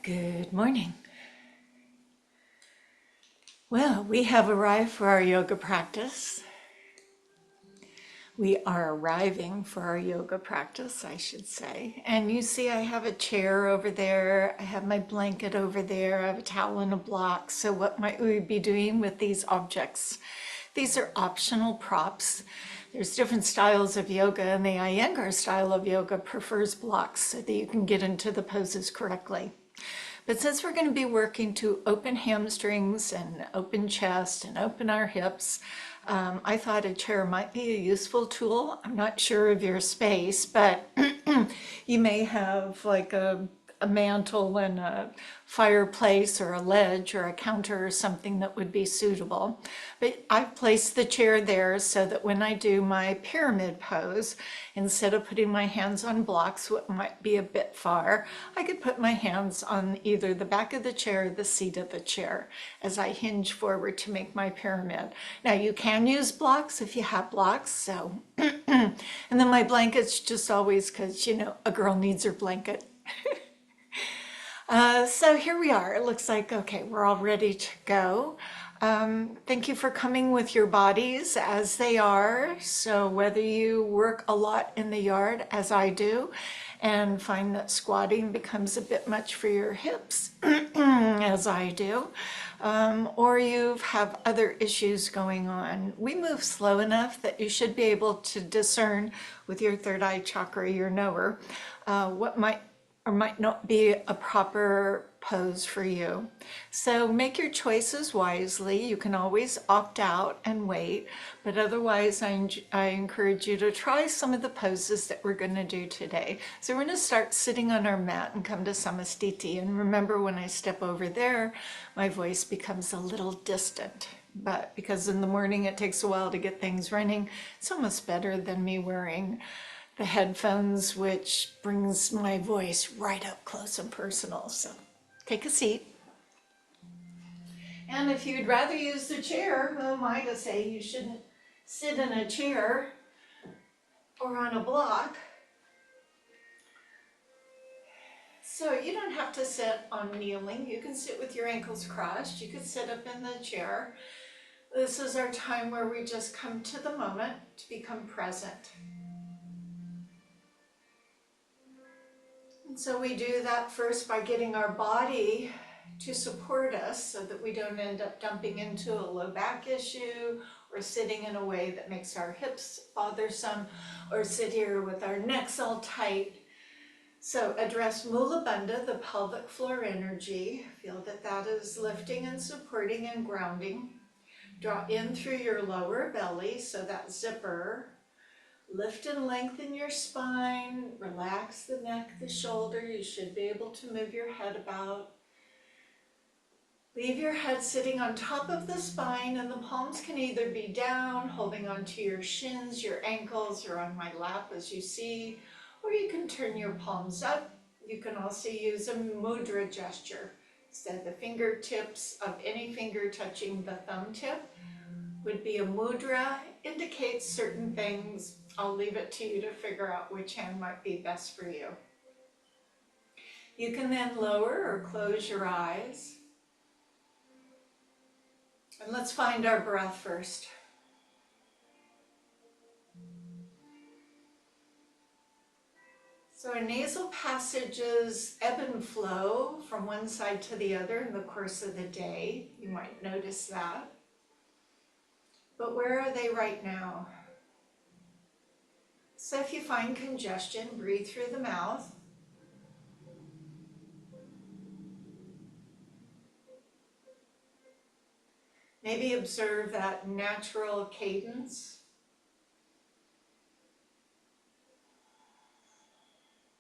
Good morning. Well, we have arrived for our yoga practice. We are arriving for our yoga practice, I should say. And you see, I have a chair over there. I have my blanket over there. I have a towel and a block. So what might we be doing with these objects? These are optional props. There's different styles of yoga, and the Iyengar style of yoga prefers blocks so that you can get into the poses correctly. But since we're going to be working to open hamstrings and open chest and open our hips, I thought a chair might be a useful tool. I'm not sure of your space, but you may have like a mantle and a fireplace or a ledge or a counter or something that would be suitable. But I've placed the chair there so that when I do my pyramid pose, instead of putting my hands on blocks, what might be a bit far, I could put my hands on either the back of the chair or the seat of the chair as I hinge forward to make my pyramid. Now you can use blocks if you have blocks, so. And then my blanket's just always because, a girl needs her blanket. So here we are. It looks like, okay, we're all ready to go. Thank you for coming with your bodies as they are. So whether you work a lot in the yard, as I do, and find that squatting becomes a bit much for your hips, as I do, or you have other issues going on, we move slow enough that you should be able to discern with your third eye chakra, your knower, what might or might not be a proper pose for you. So make your choices wisely. You can always opt out and wait, but otherwise I encourage you to try some of the poses that we're going to do today. So we're going to start sitting on our mat and come to Samastiti. And remember, when I step over there, my voice becomes a little distant. But because in the morning it takes a while to get things running, it's almost better than me wearing the headphones, which brings my voice right up close and personal. So take a seat. And if you'd rather use the chair, who am I to say you shouldn't sit in a chair or on a block? So you don't have to sit on kneeling. You can sit with your ankles crossed. You can sit up in the chair. This is our time where we just come to the moment to become present. And so we do that first by getting our body to support us so that we don't end up dumping into a low back issue or sitting in a way that makes our hips bothersome or sit here with our necks all tight. So address Mula Bandha, the pelvic floor energy. Feel that that is lifting and supporting and grounding. Draw in through your lower belly, so that zipper. Lift and lengthen your spine, relax the neck, the shoulder. You should be able to move your head about. Leave your head sitting on top of the spine, and the palms can either be down, holding onto your shins, your ankles, or on my lap as you see, or you can turn your palms up. You can also use a mudra gesture. So the fingertips of any finger touching the thumb tip would be a mudra, indicates certain things. I'll leave it to you to figure out which hand might be best for you. You can then lower or close your eyes. And let's find our breath first. So our nasal passages ebb and flow from one side to the other in the course of the day. You might notice that. But where are they right now? So if you find congestion, breathe through the mouth. Maybe observe that natural cadence.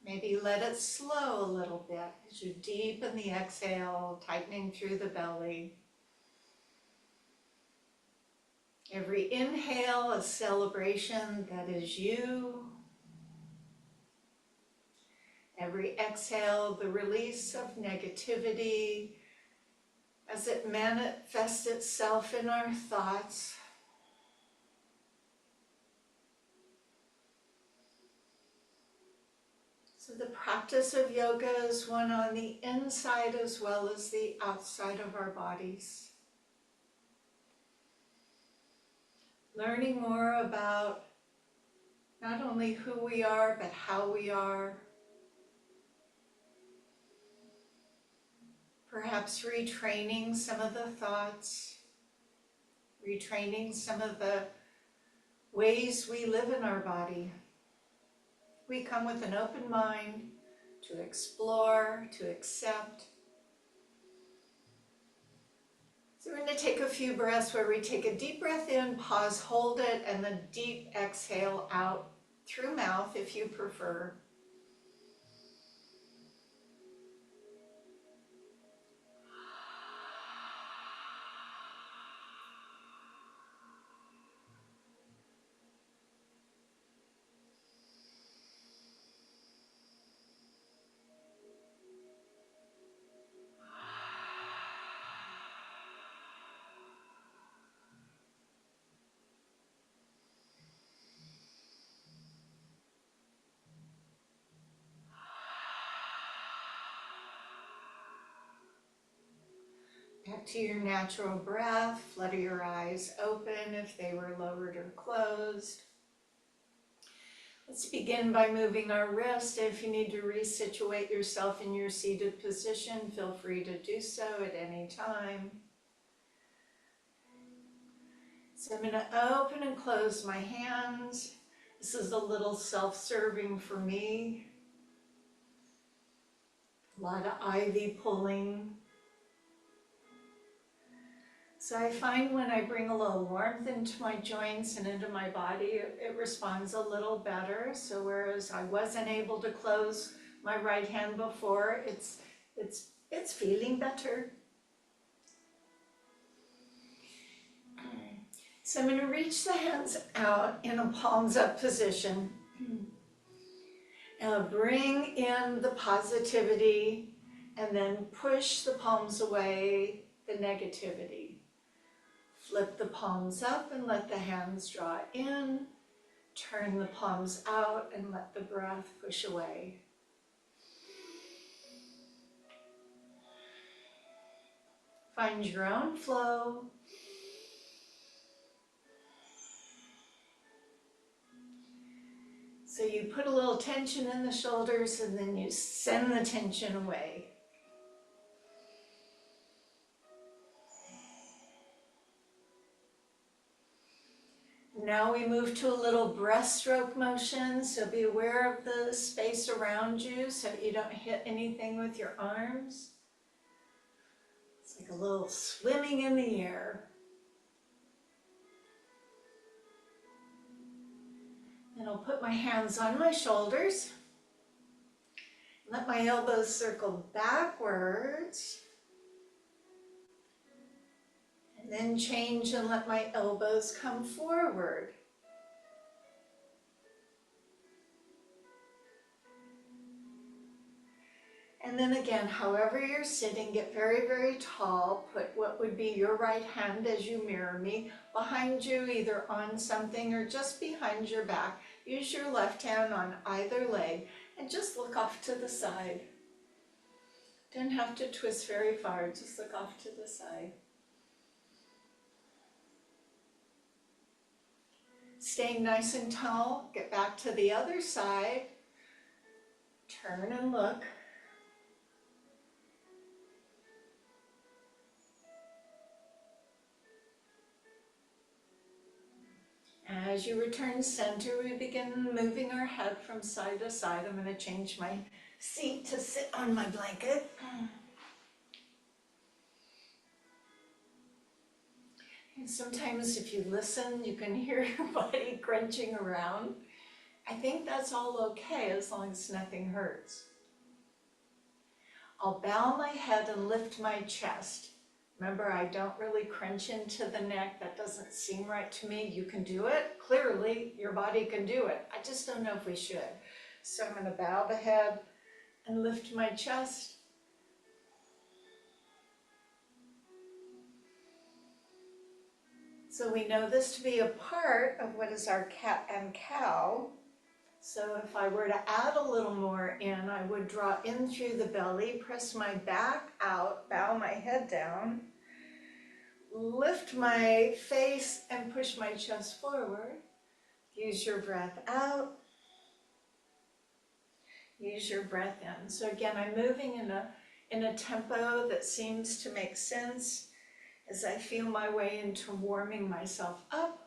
Maybe let it slow a little bit as you deepen the exhale, tightening through the belly. Every inhale, a celebration that is you. Every exhale, the release of negativity as it manifests itself in our thoughts. So the practice of yoga is one on the inside as well as the outside of our bodies. Learning more about not only who we are, but how we are. Perhaps retraining some of the thoughts, retraining some of the ways we live in our body. We come with an open mind to explore, to accept. So we're going to take a few breaths where we take a deep breath in, pause, hold it, and then deep exhale out through mouth if you prefer. Back to your natural breath. Flutter your eyes open if they were lowered or closed. Let's begin by moving our wrist. If you need to resituate yourself in your seated position, feel free to do so at any time. So I'm going to open and close my hands. This is a little self-serving for me. A lot of ivy pulling. So I find when I bring a little warmth into my joints and into my body, it responds a little better. So whereas I wasn't able to close my right hand before, it's feeling better. So I'm going to reach the hands out in a palms up position. And bring in the positivity and then push the palms away, the negativity. Flip the palms up and let the hands draw in. Turn the palms out and let the breath push away. Find your own flow. So you put a little tension in the shoulders and then you send the tension away. Now we move to a little breaststroke motion, so be aware of the space around you so you don't hit anything with your arms. It's like a little swimming in the air. Then I'll put my hands on my shoulders. Let my elbows circle backwards. And then change and let my elbows come forward. And then again, however you're sitting, get very, very tall. Put what would be your right hand as you mirror me behind you, either on something or just behind your back. Use your left hand on either leg and just look off to the side. Don't have to twist very far, just look off to the side. Staying nice and tall, get back to the other side. Turn and look. As you return center, we begin moving our head from side to side. I'm going to change my seat to sit on my blanket. And sometimes if you listen, you can hear your body crunching around. I think that's all okay as long as nothing hurts. I'll bow my head and lift my chest. Remember, I don't really crunch into the neck. That doesn't seem right to me. You can do it. Clearly, your body can do it. I just don't know if we should. So I'm going to bow the head and lift my chest. So we know this to be a part of what is our cat and cow. So if I were to add a little more in, I would draw in through the belly, press my back out, bow my head down, lift my face and push my chest forward. Use your breath out. Use your breath in. So again, I'm moving in a tempo that seems to make sense as I feel my way into warming myself up.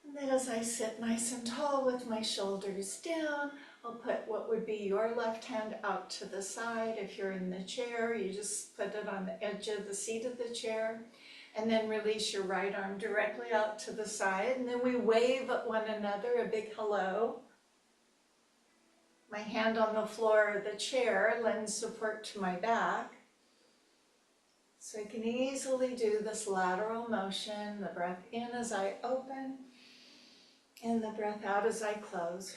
And then as I sit nice and tall with my shoulders down, I'll put what would be your left hand out to the side. If you're in the chair, you just put it on the edge of the seat of the chair. And then release your right arm directly out to the side. And then we wave at one another a big hello. My hand on the floor of the chair lends support to my back. So I can easily do this lateral motion, the breath in as I open, and the breath out as I close.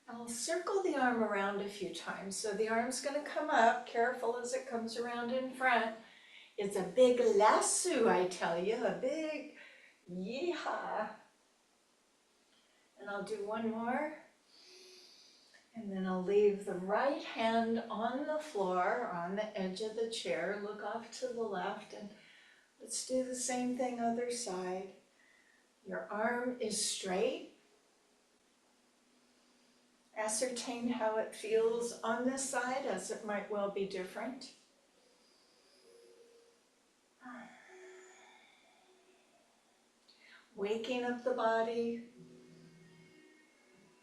I'll circle the arm around a few times. So the arm's going to come up, careful as it comes around in front. It's a big lasso, I tell you, a big yeehaw. And I'll do one more. And then I'll leave the right hand on the floor, on the edge of the chair. Look off to the left, and let's do the same thing other side. Your arm is straight. Ascertain how it feels on this side, as it might well be different. Waking up the body,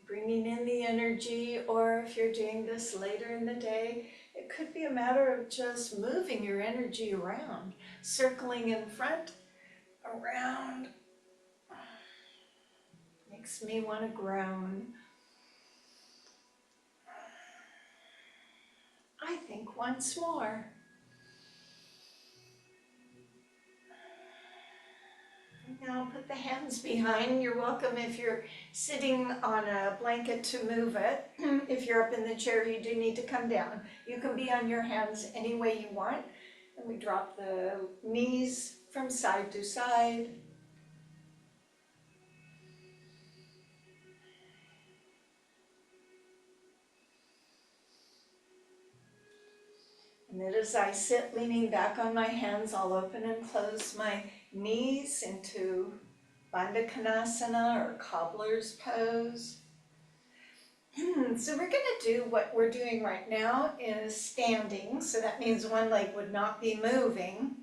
bringing in the energy, or if you're doing this later in the day, it could be a matter of just moving your energy around, circling in front, around. Makes me want to groan. I think once more. Now put the hands behind. You're welcome if you're sitting on a blanket to move it. If you're up in the chair, you do need to come down. You can be on your hands any way you want. And we drop the knees from side to side. And then as I sit leaning back on my hands, I'll open and close my knees into Bandha Konasana or cobbler's pose. So we're going to do what we're doing right now is standing. So that means one leg would not be moving.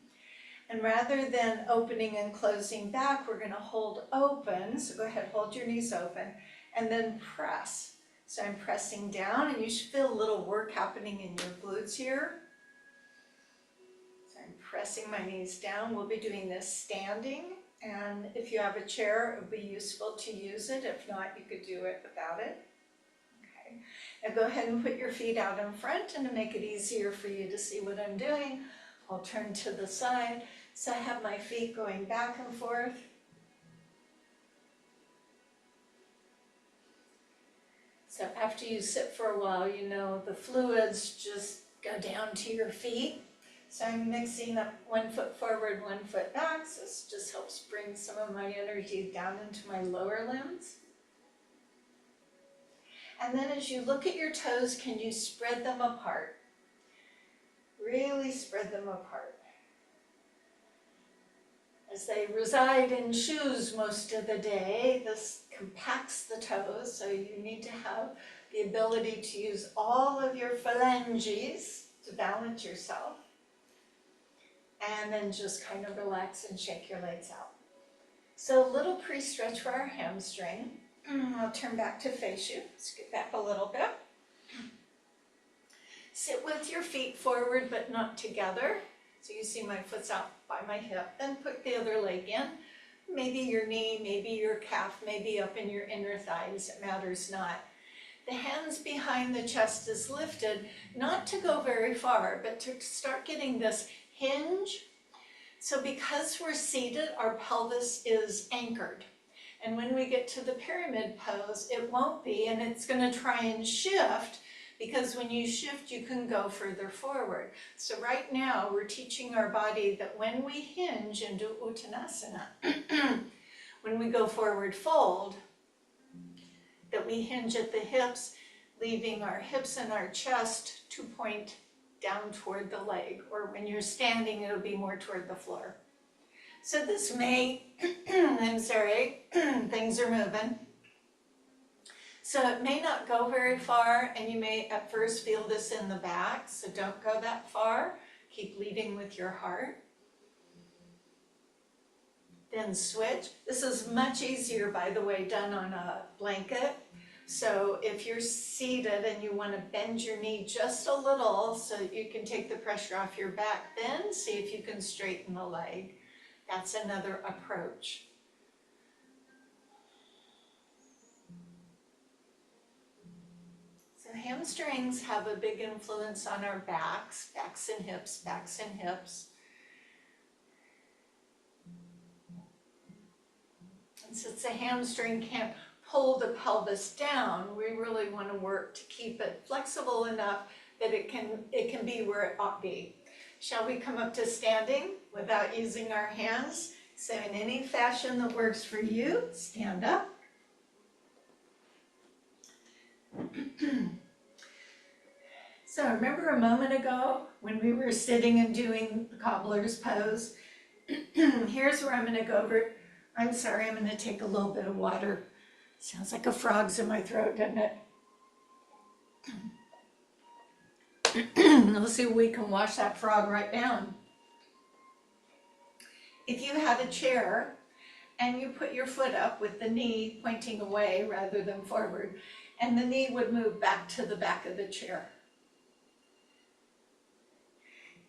And rather than opening and closing back, we're going to hold open. So go ahead, hold your knees open and then press. So I'm pressing down, and you should feel a little work happening in your glutes here. I'm pressing my knees down. We'll be doing this standing, and if you have a chair, it would be useful to use it. If not, you could do it without it. Okay. Now go ahead and put your feet out in front, and to make it easier for you to see what I'm doing, I'll turn to the side. So I have my feet going back and forth. So after you sit for a while, you know the fluids just go down to your feet. So I'm mixing up 1 foot forward, 1 foot back. So this just helps bring some of my energy down into my lower limbs. And then as you look at your toes, can you spread them apart? Really spread them apart. As they reside in shoes most of the day, this compacts the toes, so you need to have the ability to use all of your phalanges to balance yourself. And then just kind of relax and shake your legs out. So a little pre-stretch for our hamstring. I'll turn back to face you. Scoot back a little bit. Sit with your feet forward but not together. So you see my foot's out by my hip. Then put the other leg in. Maybe your knee, maybe your calf, maybe up in your inner thighs. It matters not. The hands behind the chest is lifted, not to go very far, but to start getting this hinge. So because we're seated, our pelvis is anchored. And when we get to the pyramid pose, it won't be, and it's going to try and shift because when you shift, you can go further forward. So right now, we're teaching our body that when we hinge into Uttanasana, when we go forward fold, that we hinge at the hips, leaving our hips and our chest to point down toward the leg, or when you're standing, it'll be more toward the floor. So this may, I'm sorry, things are moving. So it may not go very far, and you may at first feel this in the back, so don't go that far. Keep leading with your heart. Then switch. This is much easier, by the way, done on a blanket. So if you're seated and you want to bend your knee just a little so you can take the pressure off your back, then see if you can straighten the leg. That's another approach. So hamstrings have a big influence on our backs, backs and hips, backs and hips. And since the hamstring can't pull the pelvis down, we really want to work to keep it flexible enough that it can be where it ought to be. Shall we come up to standing without using our hands? So in any fashion that works for you, stand up. So remember a moment ago when we were sitting and doing the cobbler's pose? Here's where I'm going to go over. I'm sorry, I'm going to take a little bit of water. Sounds like a frog's in my throat, doesn't it? Let's see if we can wash that frog right down. If you had a chair and you put your foot up with the knee pointing away rather than forward, and the knee would move back to the back of the chair.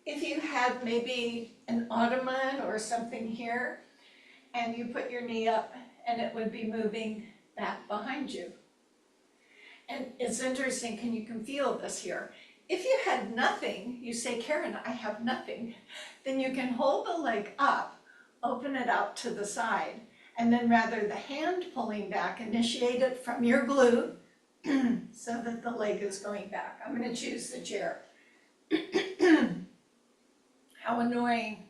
If you had maybe an ottoman or something here, and you put your knee up, and it would be moving back behind you. And it's interesting, you can feel this here. If you had nothing, you say, Karen, I have nothing, then you can hold the leg up, open it out to the side, and then rather the hand pulling back, initiate it from your glute so that the leg is going back. I'm going to choose the chair. How annoying.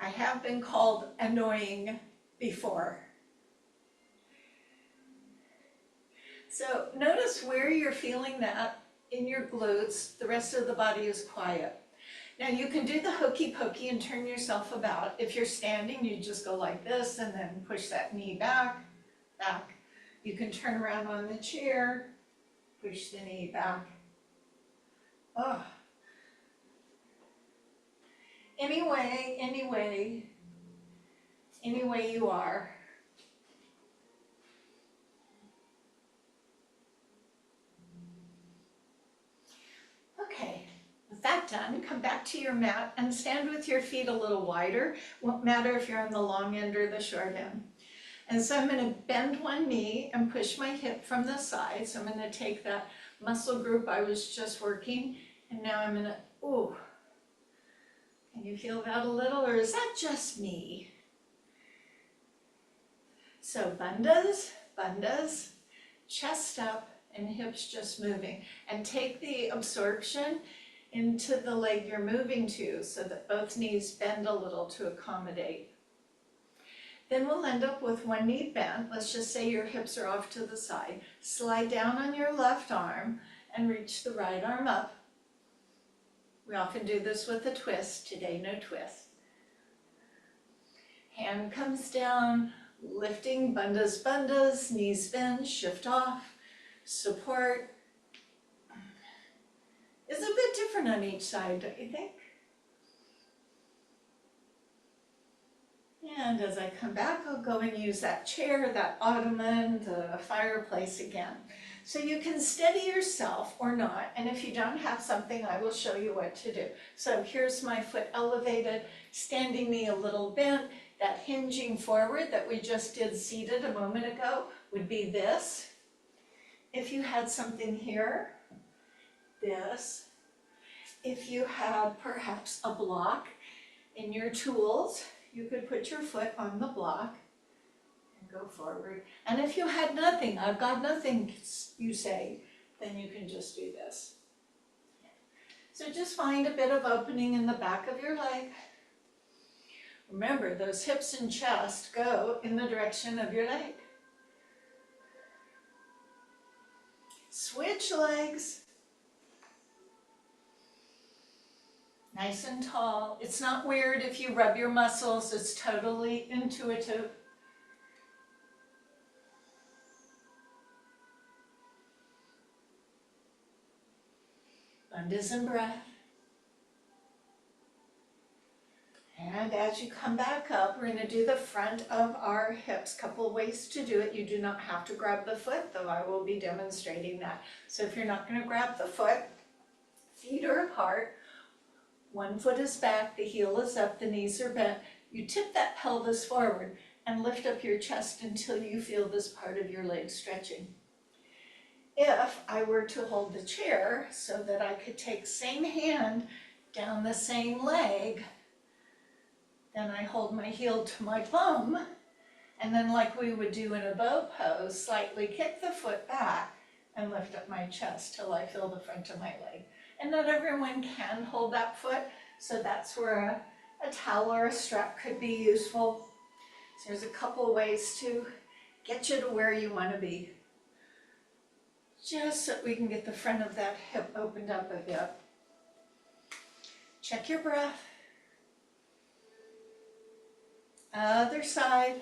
I have been called annoying before. So notice where you're feeling that in your glutes. The rest of the body is quiet. Now you can do the hokey pokey and turn yourself about. If you're standing, you just go like this and then push that knee back, back. You can turn around on the chair, push the knee back. Oh. Any way you are. Okay, with that done, come back to your mat and stand with your feet a little wider. Won't matter if you're on the long end or the short end. And so I'm going to bend one knee and push my hip from the side. So I'm going to take that muscle group I was just working, and now I'm going to, ooh. Can you feel that a little, or is that just me? So bandhas, chest up, and hips just moving. And take the absorption into the leg you're moving to so that both knees bend a little to accommodate. Then we'll end up with one knee bent. Let's just say your hips are off to the side. Slide down on your left arm and reach the right arm up. We often do this with a twist. Today, no twist. Hand comes down, lifting, bandhas, knees bend, shift off, support. It's a bit different on each side, don't you think? And as I come back, I'll go and use that chair, that ottoman, the fireplace again. So you can steady yourself or not, and if you don't have something, I will show you what to do. So here's my foot elevated, standing knee a little bent. That hinging forward that we just did seated a moment ago would be this. If you had something here, this. If you had perhaps a block in your tools, you could put your foot on the block and go forward. And if you had nothing, I've got nothing, you say, then you can just do this. So just find a bit of opening in the back of your leg. Remember, those hips and chest go in the direction of your leg. Switch legs. Nice and tall. It's not weird if you rub your muscles. It's totally intuitive. Lunges and breath. And as you come back up, we're going to do the front of our hips. Couple of ways to do it. You do not have to grab the foot, though I will be demonstrating that. So if you're not going to grab the foot, feet are apart. One foot is back, the heel is up, the knees are bent. You tip that pelvis forward and lift up your chest until you feel this part of your leg stretching. If I were to hold the chair so that I could take same hand down the same leg, then I hold my heel to my bum, and then like we would do in a bow pose, slightly kick the foot back and lift up my chest till I feel the front of my leg. And not everyone can hold that foot, so that's where a towel or a strap could be useful. So there's a couple of ways to get you to where you want to be, just so we can get the front of that hip opened up a bit. Check your breath. Other side.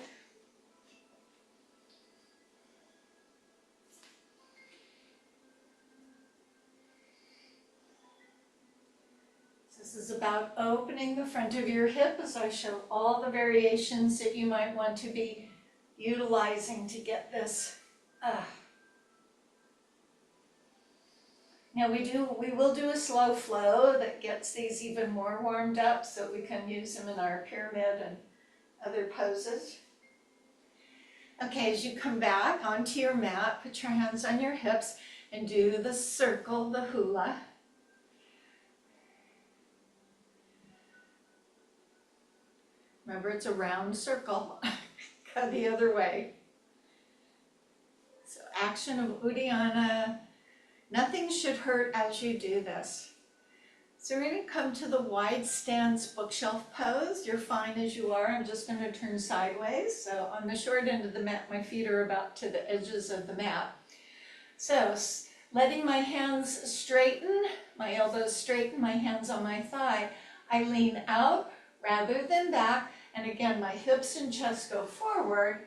This is about opening the front of your hip as I show all the variations that you might want to be utilizing to get this. Now we will do a slow flow that gets these even more warmed up so we can use them in our pyramid and other poses. Okay, as you come back onto your mat, put your hands on your hips and do the circle, the hula. Remember, it's a round circle. Go the other way. So action of Uddiyana. Nothing should hurt as you do this. So we're going to come to the wide stance bookshelf pose. You're fine as you are. I'm just going to turn sideways. So on the short end of the mat, my feet are about to the edges of the mat. So letting my hands straighten, my elbows straighten, my hands on my thigh. I lean out rather than back. And again, my hips and chest go forward.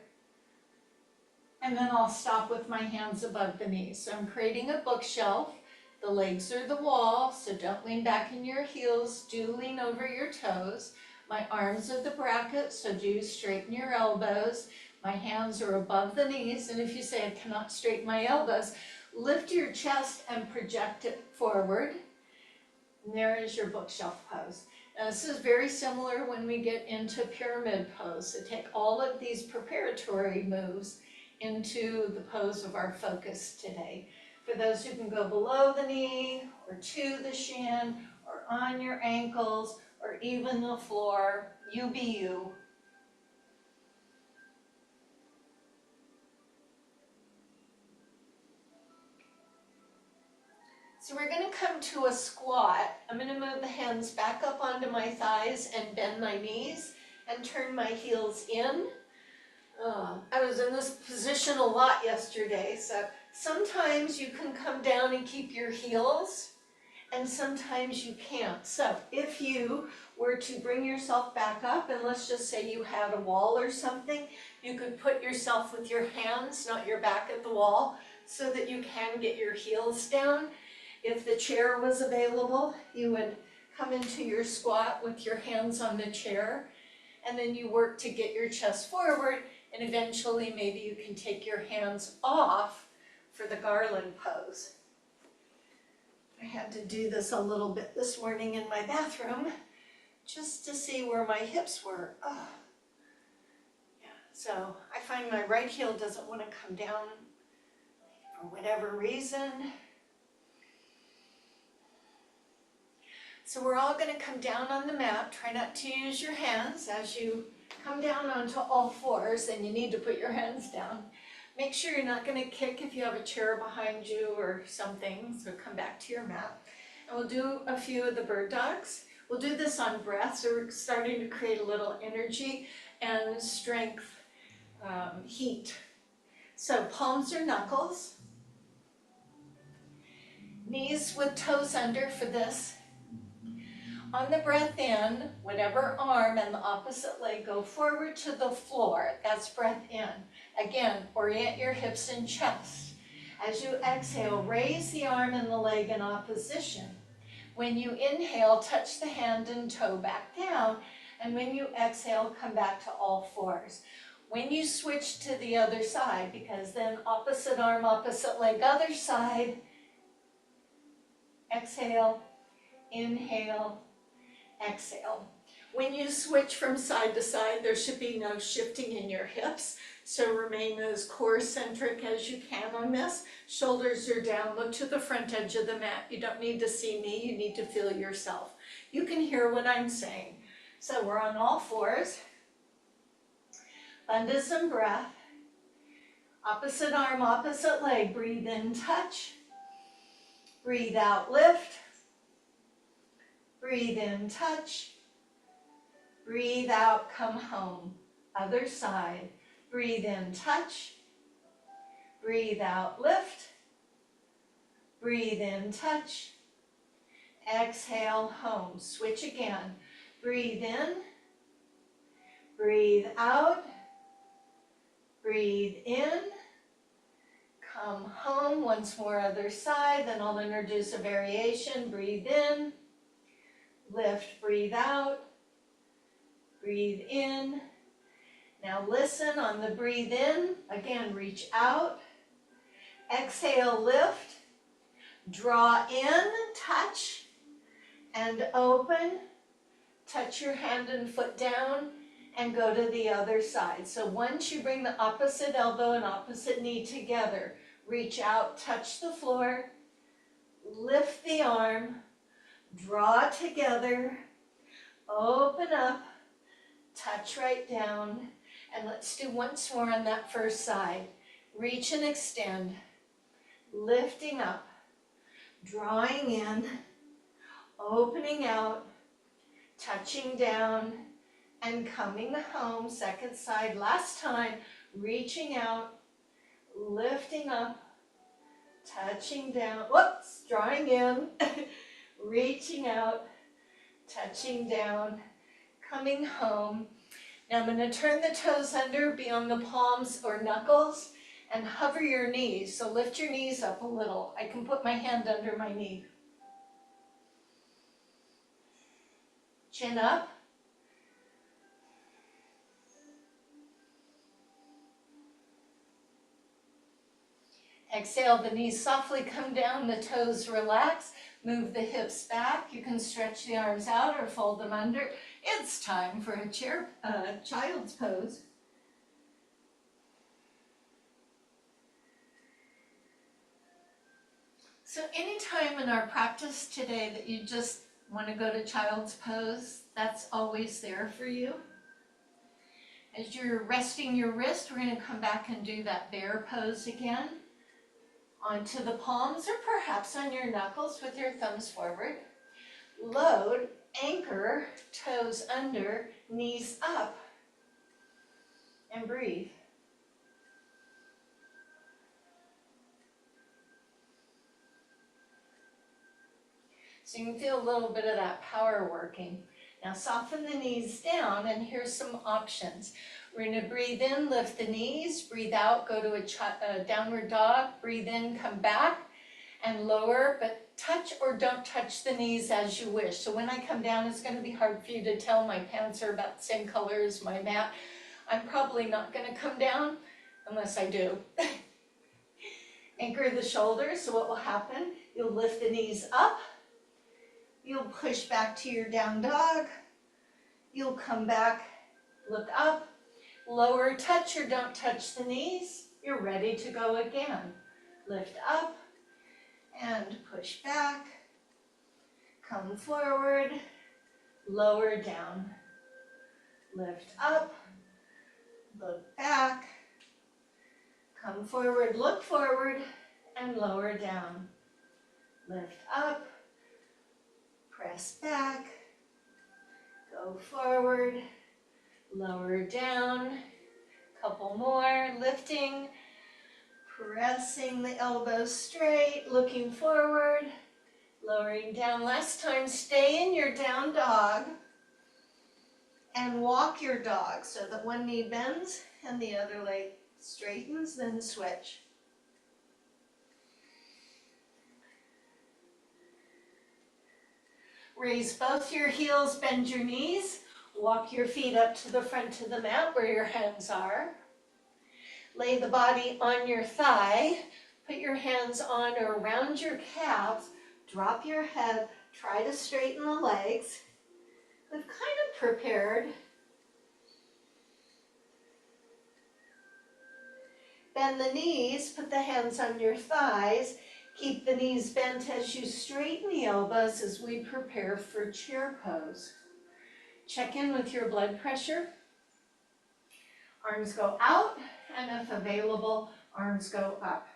And then I'll stop with my hands above the knees. So I'm creating a bookshelf. The legs are the wall, so don't lean back in your heels. Do lean over your toes. My arms are the brackets, so do straighten your elbows. My hands are above the knees, and if you say I cannot straighten my elbows, lift your chest and project it forward. And there is your bookshelf pose. Now this is very similar when we get into pyramid pose. So take all of these preparatory moves into the pose of our focus today. For those who can go below the knee, or to the shin, or on your ankles, or even the floor, you be you. So we're going to come to a squat. I'm going to move the hands back up onto my thighs and bend my knees and turn my heels in. I was in this position a lot yesterday, so sometimes you can come down and keep your heels, and sometimes you can't. So if you were to bring yourself back up, and let's just say you had a wall or something, you could put yourself with your hands, not your back at the wall, so that you can get your heels down. If the chair was available, you would come into your squat with your hands on the chair, and then you work to get your chest forward. And eventually maybe you can take your hands off for the garland pose. I had to do this a little bit this morning in my bathroom just to see where my hips were. Oh. Yeah. So I find my right heel doesn't want to come down for whatever reason. So we're all going to come down on the mat. Try not to use your hands as you come down onto all fours, and you need to put your hands down. Make sure you're not going to kick if you have a chair behind you or something, so come back to your mat. And we'll do a few of the bird dogs. We'll do this on breath, so we're starting to create a little energy and strength, heat. So palms or knuckles, knees with toes under for this. On the breath in, whatever arm and the opposite leg go forward to the floor. That's breath in. Again, orient your hips and chest. As you exhale, raise the arm and the leg in opposition. When you inhale, touch the hand and toe back down. And when you exhale, come back to all fours. When you switch to the other side, because then opposite arm, opposite leg, other side, exhale, inhale, exhale. When you switch from side to side, there should be no shifting in your hips. So remain as core centric as you can on this. Shoulders are down. Look to the front edge of the mat. You don't need to see me. You need to feel yourself. You can hear what I'm saying. So we're on all fours. Under some breath. Opposite arm, opposite leg. Breathe in, touch. Breathe out, lift. Breathe in, touch. Breathe out, come home. Other side. Breathe in, touch. Breathe out, lift. Breathe in, touch. Exhale, home. Switch again. Breathe in. Breathe out. Breathe in. Come home. Once more, other side. Then I'll introduce a variation. Breathe in. Lift, breathe out. Breathe in. Now listen on the breathe in. Again, reach out. Exhale, lift. Draw in, touch, and open. Touch your hand and foot down and go to the other side. So once you bring the opposite elbow and opposite knee together, reach out, touch the floor, lift the arm, draw together, open up, touch right down, and let's do once more on that first side. Reach and extend, lifting up, drawing in, opening out, touching down, and coming home. Second side, last time, reaching out, lifting up, touching down, whoops, drawing in, reaching out, touching down, coming home. Now I'm going to turn the toes under, be on the palms or knuckles, and hover your knees. So lift your knees up a little. I can put my hand under my knee. Chin up. Exhale, the knees softly come down, the toes relax. Move the hips back. You can stretch the arms out or fold them under. It's time for a child's pose. So anytime in our practice today that you just want to go to child's pose, that's always there for you. As you're resting your wrist, we're going to come back and do that bear pose again. Onto the palms or perhaps on your knuckles with your thumbs forward. Load, anchor, toes under, knees up, and breathe. So you can feel a little bit of that power working. Now soften the knees down, and here's some options. We're going to breathe in, lift the knees, breathe out, go to a downward dog, breathe in, come back, and lower, but touch or don't touch the knees as you wish. So when I come down, it's going to be hard for you to tell. My pants are about the same color as my mat. I'm probably not going to come down unless I do. Anchor the shoulders, so what will happen? You'll lift the knees up, you'll push back to your down dog, you'll come back, look up, lower, touch or don't touch the knees. You're ready to go again. Lift up and push back. Come forward, lower down. Lift up, look back, Come forward, look forward, and lower down. Lift up, press back, go forward, lower down, couple more, lifting, pressing the elbows straight, looking forward, lowering down. Last time, stay in your down dog and walk your dog so that one knee bends and the other leg straightens, then switch. Raise both your heels, bend your knees, walk your feet up to the front of the mat where your hands are. Lay the body on your thigh, put your hands on or around your calves, drop your head, try to straighten the legs. We've kind of prepared. Bend the knees, put the hands on your thighs, keep the knees bent as you straighten the elbows as we prepare for chair pose. Check in with your blood pressure. Arms go out, and if available, arms go up.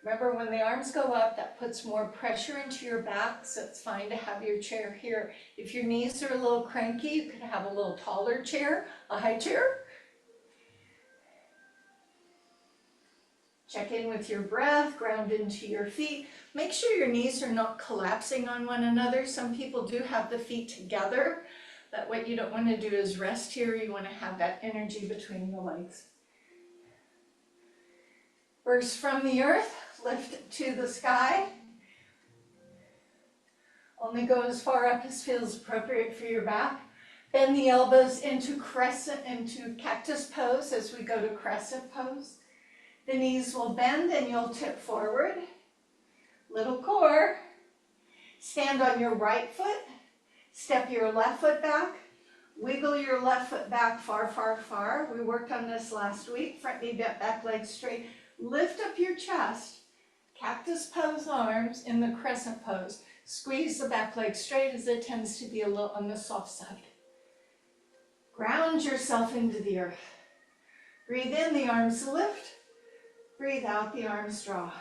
Remember, when the arms go up, that puts more pressure into your back, so it's fine to have your chair here. If your knees are a little cranky, you could have a little taller chair, a high chair. Check in with your breath, ground into your feet. Make sure your knees are not collapsing on one another. Some people do have the feet together, but what you don't want to do is rest here. You want to have that energy between the legs. Burst from the earth, lift to the sky. Only go as far up as feels appropriate for your back. Bend the elbows into cactus pose as we go to crescent pose. The knees will bend and you'll tip forward. Little core. Stand on your right foot. Step your left foot back. Wiggle your left foot back far, far, far. We worked on this last week. Front knee bent, back leg straight. Lift up your chest. Cactus pose arms in the crescent pose. Squeeze the back leg straight as it tends to be a little on the soft side. Ground yourself into the earth. Breathe in, the arms lift. Breathe out, the arms draw.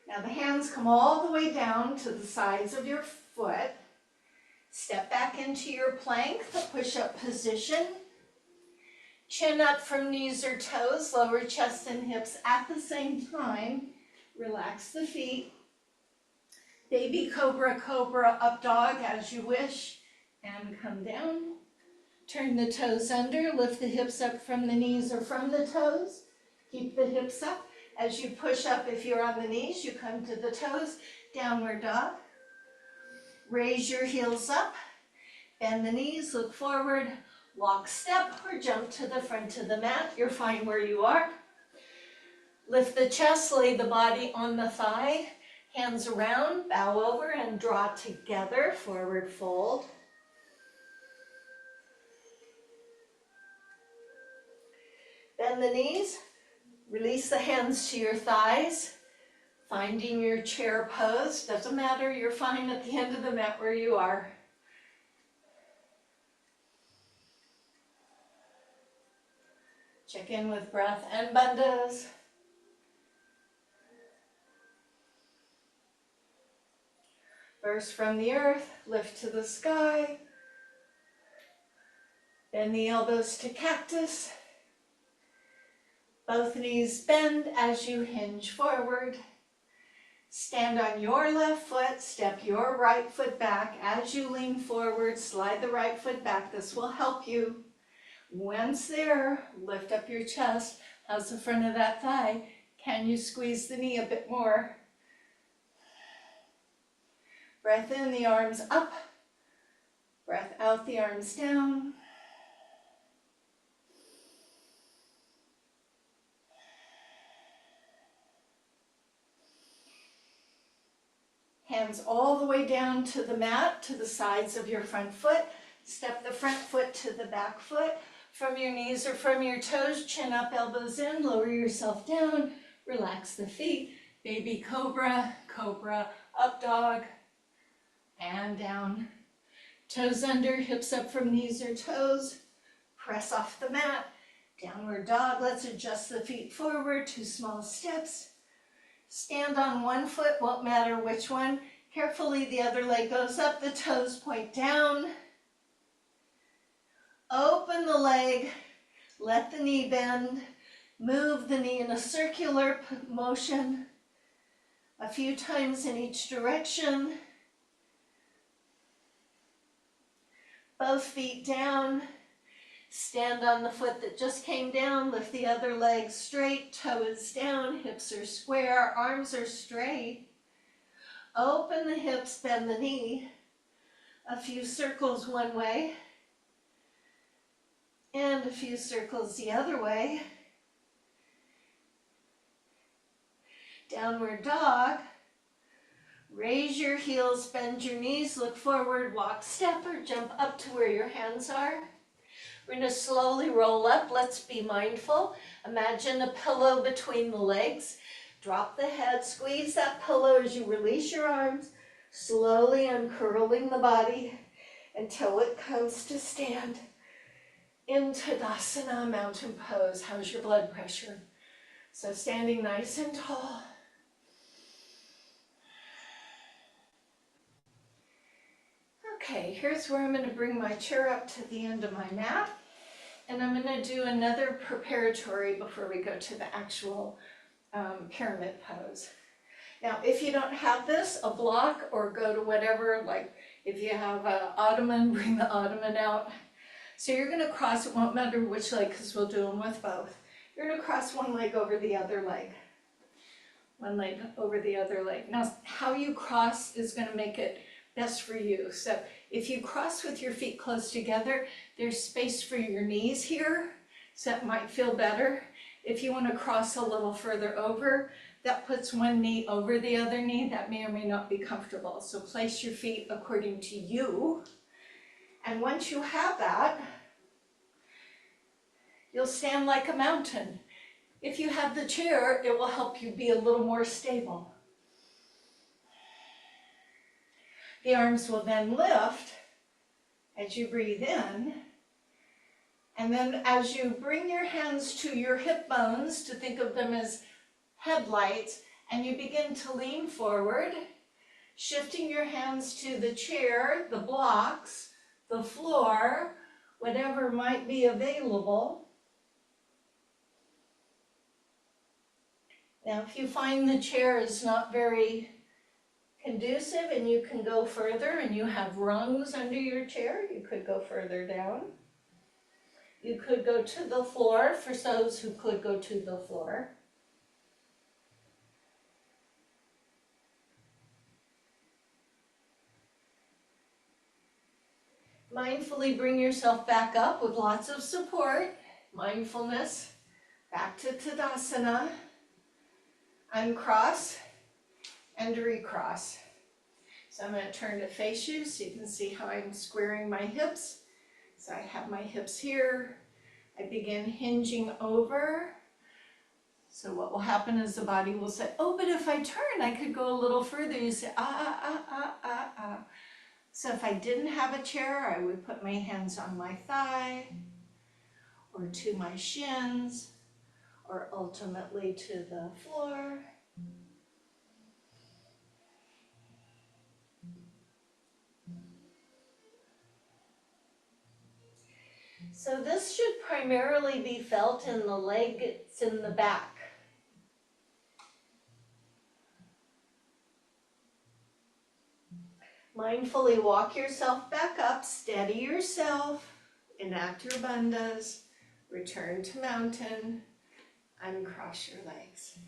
Now the hands come all the way down to the sides of your foot. Step back into your plank, the push-up position. Chin up from knees or toes, lower chest and hips at the same time. Relax the feet. Baby cobra, cobra, up dog as you wish. And come down. Turn the toes under, lift the hips up from the knees or from the toes. Keep the hips up. As you push up, if you're on the knees, you come to the toes, downward dog. Raise your heels up, bend the knees, look forward, walk, step, or jump to the front of the mat. You're fine where you are. Lift the chest, lay the body on the thigh, hands around, bow over, and draw together, forward fold. Bend the knees, release the hands to your thighs, finding your chair pose. Doesn't matter, you're fine at the end of the mat where you are. Check in with breath and bandhas. Burst from the earth, lift to the sky. Bend the elbows to cactus. Both knees bend as you hinge forward. Stand on your left foot, step your right foot back. As you lean forward, slide the right foot back. This will help you. Once there, lift up your chest. How's the front of that thigh? Can you squeeze the knee a bit more? Breath in, the arms up. Breath out, the arms down. Hands all the way down to the mat, to the sides of your front foot. Step the front foot to the back foot. From your knees or from your toes, chin up, elbows in, lower yourself down, relax the feet. Baby cobra, cobra, up dog, and down. Toes under, hips up from knees or toes. Press off the mat. Downward dog. Let's adjust the feet forward. 2 small steps. Stand on one foot, won't matter which one. Carefully, the other leg goes up. The toes point down. Open the leg. Let the knee bend. Move the knee in a circular motion. A few times in each direction. Both feet down. Stand on the foot that just came down. Lift the other leg straight. Toe is down. Hips are square. Arms are straight. Open the hips. Bend the knee. A few circles one way. And a few circles the other way. Downward dog. Raise your heels, bend your knees, look forward, walk, step, or jump up to where your hands are. We're going to slowly roll up. Let's be mindful. Imagine a pillow between the legs. Drop the head, squeeze that pillow as you release your arms, slowly uncurling the body until it comes to stand in Tadasana, mountain pose. How's your blood pressure? So standing nice and tall. Okay, here's where I'm going to bring my chair up to the end of my mat, and I'm going to do another preparatory before we go to the actual pyramid pose. Now, if you don't have this, a block, or go to whatever, like if you have an ottoman, bring the ottoman out. So you're going to cross, it won't matter which leg because we'll do them with both. You're going to cross one leg over the other leg. One leg over the other leg. Now, how you cross is going to make it best for you. So if you cross with your feet close together, there's space for your knees here, so that might feel better. If you want to cross a little further over, that puts one knee over the other knee. That may or may not be comfortable. So place your feet according to you. And once you have that, you'll stand like a mountain. If you have the chair, it will help you be a little more stable. The arms will then lift as you breathe in. And then as you bring your hands to your hip bones, to think of them as headlights, and you begin to lean forward, shifting your hands to the chair, the blocks, the floor, whatever might be available. Now, if you find the chair is not very conducive and you can go further and you have rungs under your chair, you could go further down. You could go to the floor for those who could go to the floor. Mindfully bring yourself back up with lots of support. Mindfulness. Back to Tadasana. Uncross and recross. So I'm going to turn to face you so you can see how I'm squaring my hips. So I have my hips here. I begin hinging over. So what will happen is the body will say, oh, but if I turn, I could go a little further. You say, ah. So if I didn't have a chair, I would put my hands on my thigh, or to my shins, or ultimately to the floor. So this should primarily be felt in the legs in the back. Mindfully walk yourself back up, steady yourself, enact your bandhas, return to mountain, uncross your legs.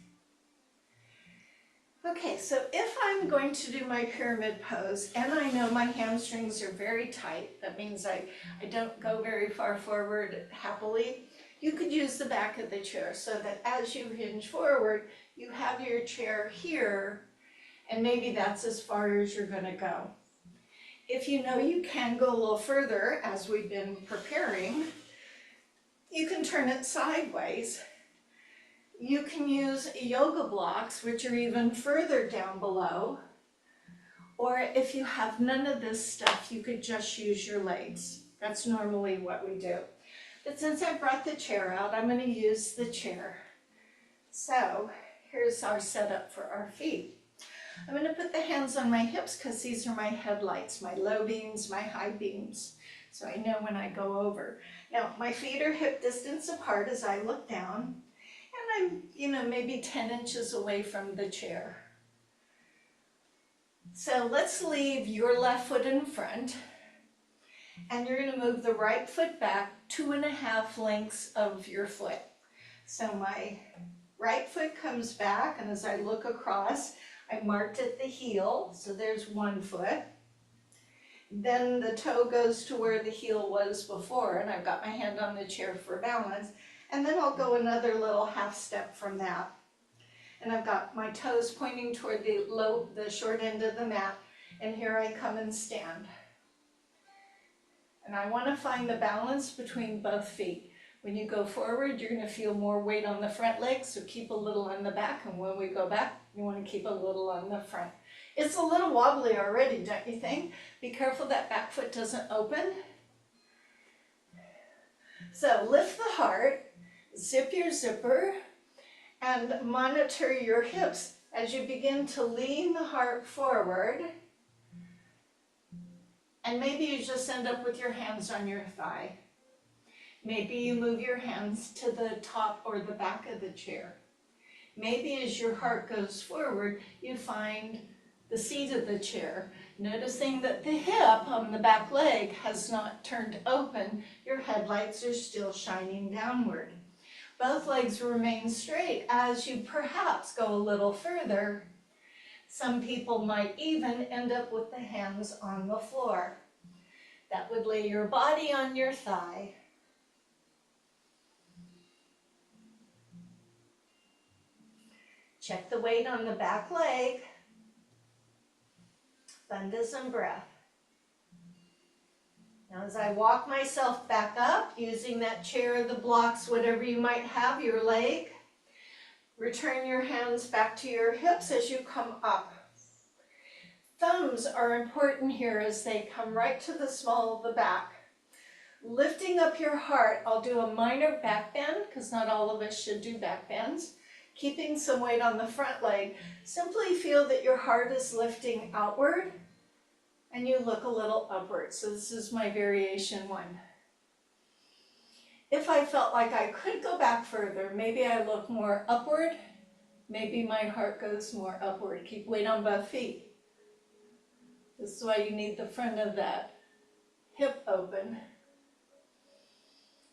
Okay, so if I'm going to do my pyramid pose and I know my hamstrings are very tight, that means I don't go very far forward happily, you could use the back of the chair so that as you hinge forward, you have your chair here, and maybe that's as far as you're going to go. If you know you can go a little further, as we've been preparing, you can turn it sideways. You can use yoga blocks, which are even further down below, Or if you have none of this stuff, you could just use your legs. That's normally what we do. But since I brought the chair out, I'm going to use the chair. So here's our setup for our feet. I'm going to put the hands on my hips because these are my headlights, my low beams, my high beams. So I know when I go over. Now my feet are hip distance apart as I look down. And I'm, maybe 10 inches away from the chair. So let's leave your left foot in front. And you're going to move the right foot back 2.5 lengths of your foot. So my right foot comes back, and as I look across, I marked at the heel, so there's one foot. Then the toe goes to where the heel was before, and I've got my hand on the chair for balance. And then I'll go another little half step from that. And I've got my toes pointing toward the short end of the mat, and here I come and stand. And I want to find the balance between both feet. When you go forward, you're going to feel more weight on the front leg, so keep a little on the back. And when we go back, you want to keep a little on the front. It's a little wobbly already, don't you think? Be careful that back foot doesn't open. So lift the heart, zip your zipper, and monitor your hips as you begin to lean the heart forward. And maybe you just end up with your hands on your thigh. Maybe you move your hands to the top or the back of the chair. Maybe as your heart goes forward, you find the seat of the chair, noticing that the hip on the back leg has not turned open. Your headlights are still shining downward. Both legs remain straight as you perhaps go a little further. Some people might even end up with the hands on the floor. That would lay your body on your thigh. Check the weight on the back leg. Bandhas and breath. Now as I walk myself back up, using that chair, the blocks, whatever you might have, your leg, return your hands back to your hips as you come up. Thumbs are important here as they come right to the small of the back. Lifting up your heart, I'll do a minor back bend because not all of us should do back bends. Keeping some weight on the front leg, simply feel that your heart is lifting outward and you look a little upward. So this is my variation one. If I felt like I could go back further, maybe I look more upward, maybe my heart goes more upward. Keep weight on both feet. This is why you need the front of that hip open.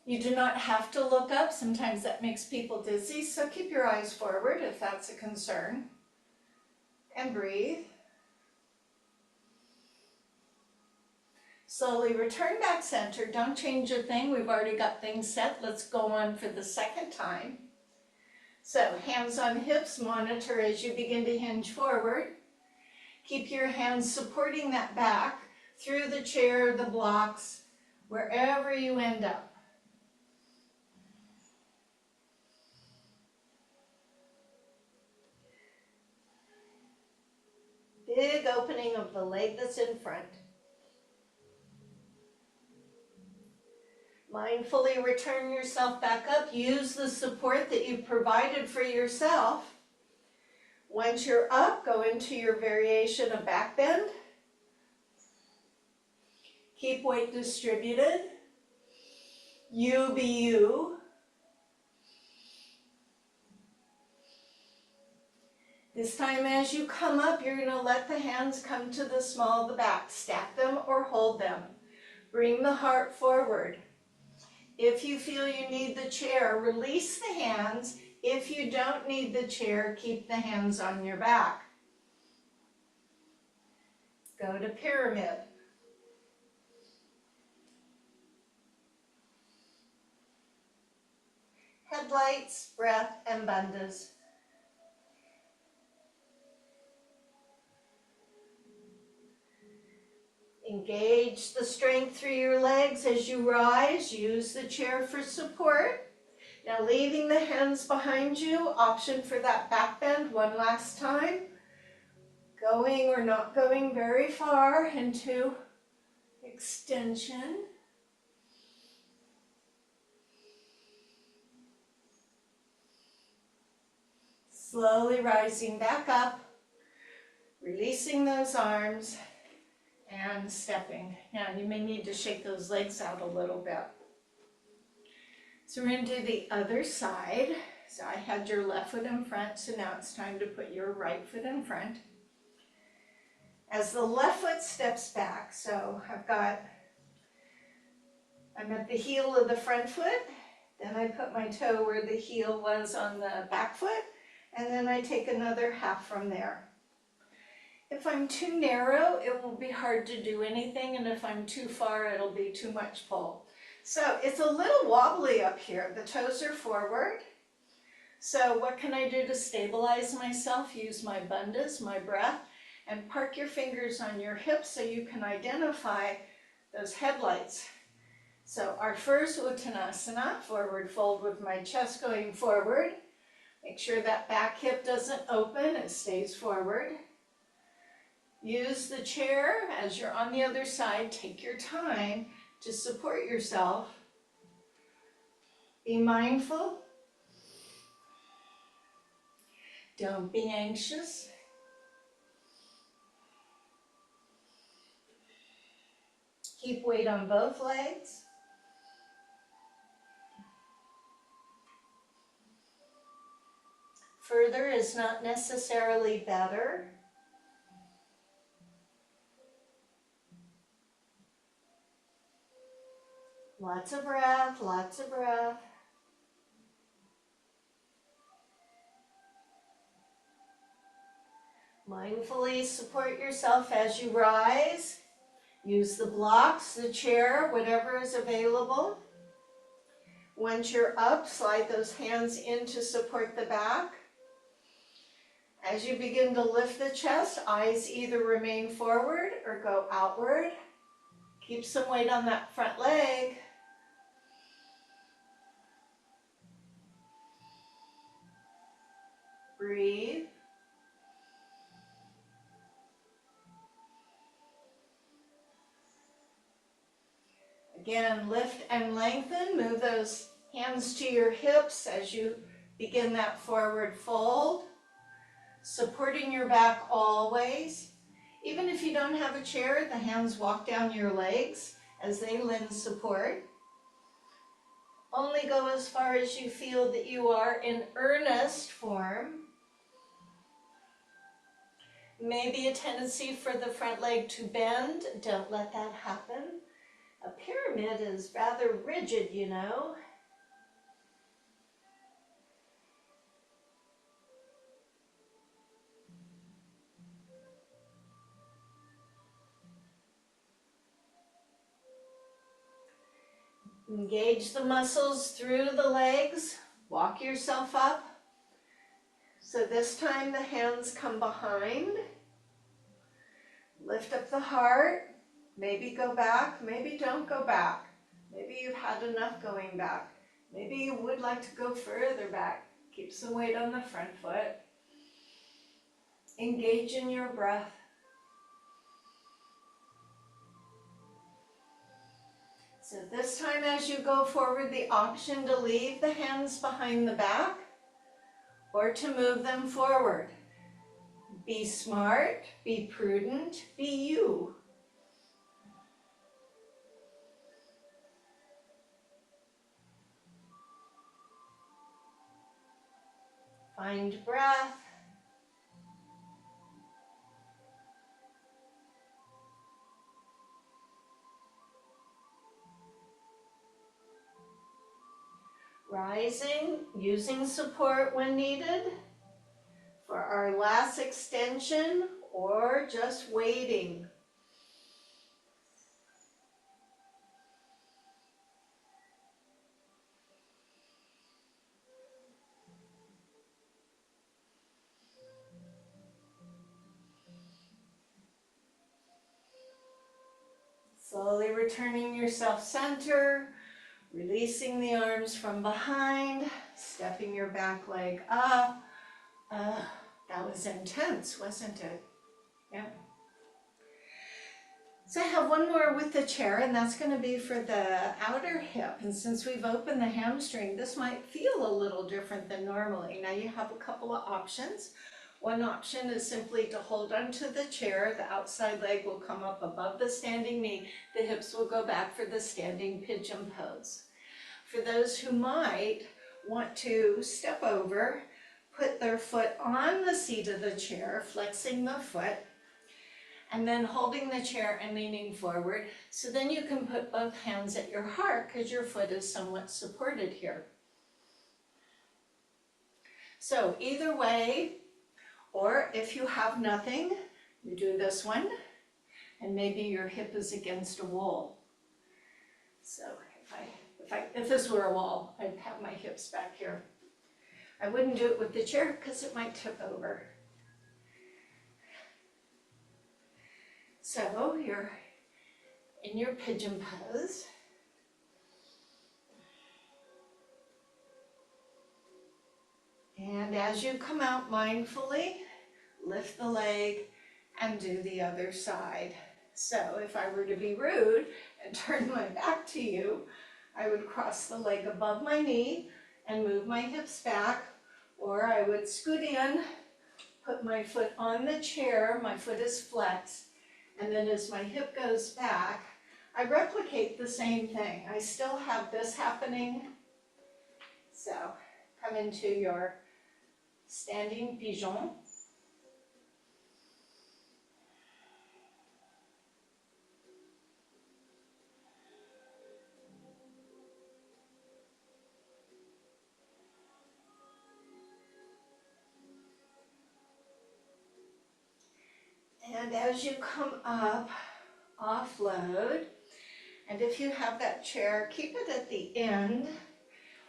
You do not have to look up. Sometimes that makes people dizzy, so keep your eyes forward if that's a concern. And breathe. Slowly return back center. Don't change a thing. We've already got things set. Let's go on for the second time. So hands on hips, monitor as you begin to hinge forward. Keep your hands supporting that back through the chair, the blocks, wherever you end up. Big opening of the leg that's in front. Mindfully return yourself back up. Use the support that you provided for yourself. Once you're up, go into your variation of back bend. Keep weight distributed. You be you. This time as you come up, you're going to let the hands come to the small of the back. Stack them or hold them. Bring the heart forward. If you feel you need the chair, release the hands. If you don't need the chair, keep the hands on your back. Go to pyramid. Headlights, breath, and bandhas. Engage the strength through your legs as you rise. Use the chair for support. Now leaving the hands behind you, option for that back bend one last time. going or not going very far into extension. Slowly rising back up, releasing those arms and stepping. Now you may need to shake those legs out a little bit. So we're going to do the other side. So I had your left foot in front, so now it's time to put your right foot in front. As the left foot steps back, so I'm at the heel of the front foot, then I put my toe where the heel was on the back foot, and then I take another half from there. If I'm too narrow, it will be hard to do anything, and if I'm too far, it'll be too much pull. So it's a little wobbly up here. The toes are forward. So what can I do to stabilize myself? Use my bandhas, my breath, and park your fingers on your hips so you can identify those headlights. So our first Uttanasana, forward fold with my chest going forward. Make sure that back hip doesn't open, it stays forward. Use the chair as you're on the other side. Take your time to support yourself. Be mindful. Don't be anxious. Keep weight on both legs. Further is not necessarily better. Lots of breath, lots of breath. Mindfully support yourself as you rise. Use the blocks, the chair, whatever is available. Once you're up, slide those hands in to support the back. As you begin to lift the chest, eyes either remain forward or go outward. Keep some weight on that front leg. Breathe. Again, lift and lengthen. Move those hands to your hips as you begin that forward fold. Supporting your back always. Even if you don't have a chair, the hands walk down your legs as they lend support. Only go as far as you feel that you are in earnest form. Maybe a tendency for the front leg to bend. Don't let that happen. A pyramid is rather rigid, you know. Engage the muscles through the legs. Walk yourself up. So this time the hands come behind. Lift up the heart. Maybe go back, maybe don't go back. Maybe you've had enough going back. Maybe you would like to go further back. Keep some weight on the front foot. Engage in your breath. So this time as you go forward, the option to leave the hands behind the back or to move them forward. Be smart, be prudent, be you. Find breath. Rising, using support when needed for our last extension or just waiting. Slowly returning yourself center, releasing the arms from behind, stepping your back leg up. That was intense, wasn't it? Yeah. So I have one more with the chair, and that's going to be for the outer hip. And since we've opened the hamstring, this might feel a little different than normally. Now you have a couple of options. One option is simply to hold onto the chair. The outside leg will come up above the standing knee. The hips will go back for the standing pigeon pose. For those who might want to step over, put their foot on the seat of the chair, flexing the foot, and then holding the chair and leaning forward. So then you can put both hands at your heart because your foot is somewhat supported here. So either way, or if you have nothing, you do this one, and maybe your hip is against a wall. So if this were a wall, I'd have my hips back here. I wouldn't do it with the chair because it might tip over. So you're in your pigeon pose. And as you come out mindfully, lift the leg and do the other side. So if I were to be rude and turn my back to you, I would cross the leg above my knee and move my hips back, or I would scoot in, put my foot on the chair, my foot is flexed, and then as my hip goes back, I replicate the same thing. I still have this happening. So come into your standing pigeon. And as you come up, offload. And if you have that chair, keep it at the end.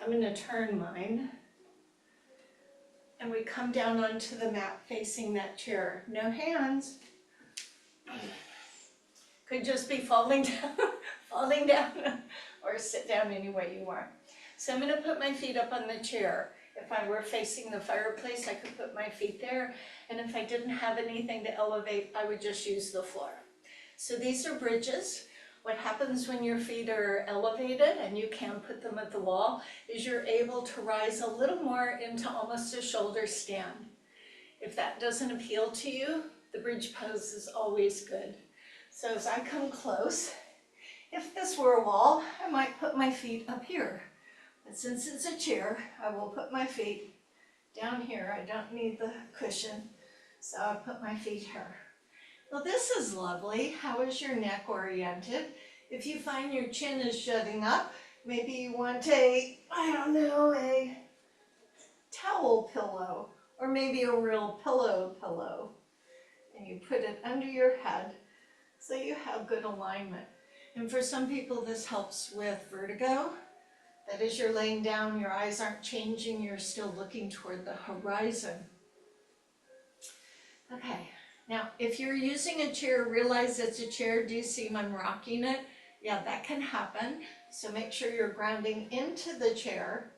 I'm going to turn mine. And we come down onto the mat facing that chair. No hands. Could just be falling down, falling down, or sit down any way you want. So I'm going to put my feet up on the chair. If I were facing the fireplace, I could put my feet there. And if I didn't have anything to elevate, I would just use the floor. So these are bridges. What happens when your feet are elevated and you can put them at the wall is you're able to rise a little more into almost a shoulder stand. If that doesn't appeal to you, the bridge pose is always good. So as I come close, if this were a wall, I might put my feet up here. But since it's a chair, I will put my feet down here. I don't need the cushion, so I'll put my feet here. Well, this is lovely. How is your neck oriented? If you find your chin is jutting up, maybe you want a towel pillow, or maybe a real pillow. And you put it under your head so you have good alignment. And for some people, this helps with vertigo. That is, you're laying down, your eyes aren't changing, you're still looking toward the horizon. Okay. Now, if you're using a chair, realize it's a chair. Do you see I'm rocking it? Yeah, that can happen. So make sure you're grounding into the chair.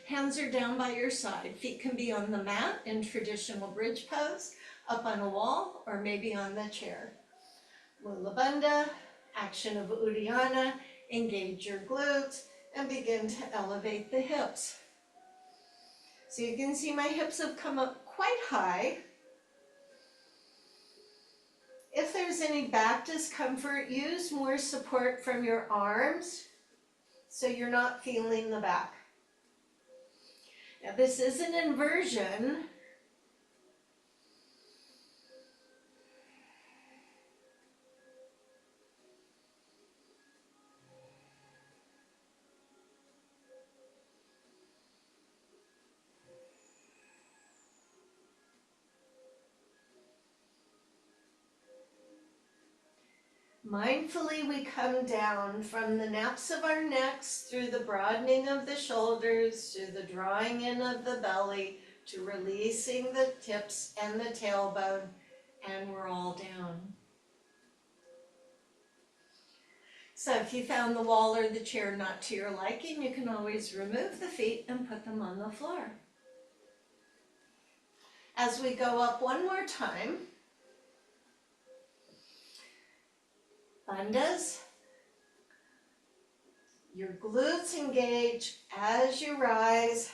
Hands are down by your side. Feet can be on the mat in traditional bridge pose, up on a wall, or maybe on the chair. Mula Bandha, action of Uddiyana. Engage your glutes and begin to elevate the hips. So you can see my hips have come up quite high. If there's any back discomfort, use more support from your arms so you're not feeling the back. Now this is an inversion. Mindfully, we come down from the naps of our necks through the broadening of the shoulders, through the drawing in of the belly, to releasing the tips and the tailbone, and we're all down. So if you found the wall or the chair not to your liking, you can always remove the feet and put them on the floor. As we go up one more time, Bandhas. Your glutes engage as you rise.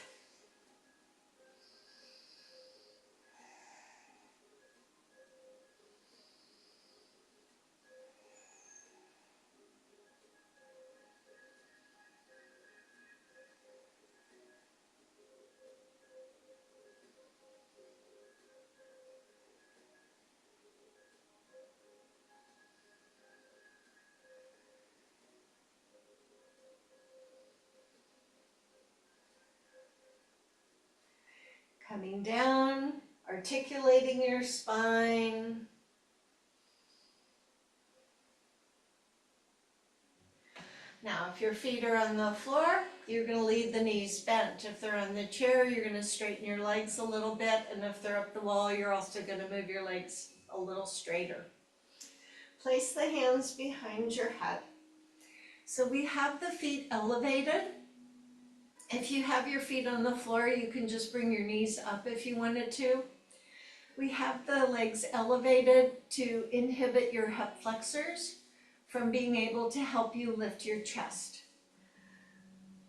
Coming down, articulating your spine. Now, if your feet are on the floor, you're going to leave the knees bent. If they're on the chair, you're going to straighten your legs a little bit. And if they're up the wall, you're also going to move your legs a little straighter. Place the hands behind your head. So we have the feet elevated. If you have your feet on the floor, you can just bring your knees up if you wanted to. We have the legs elevated to inhibit your hip flexors from being able to help you lift your chest.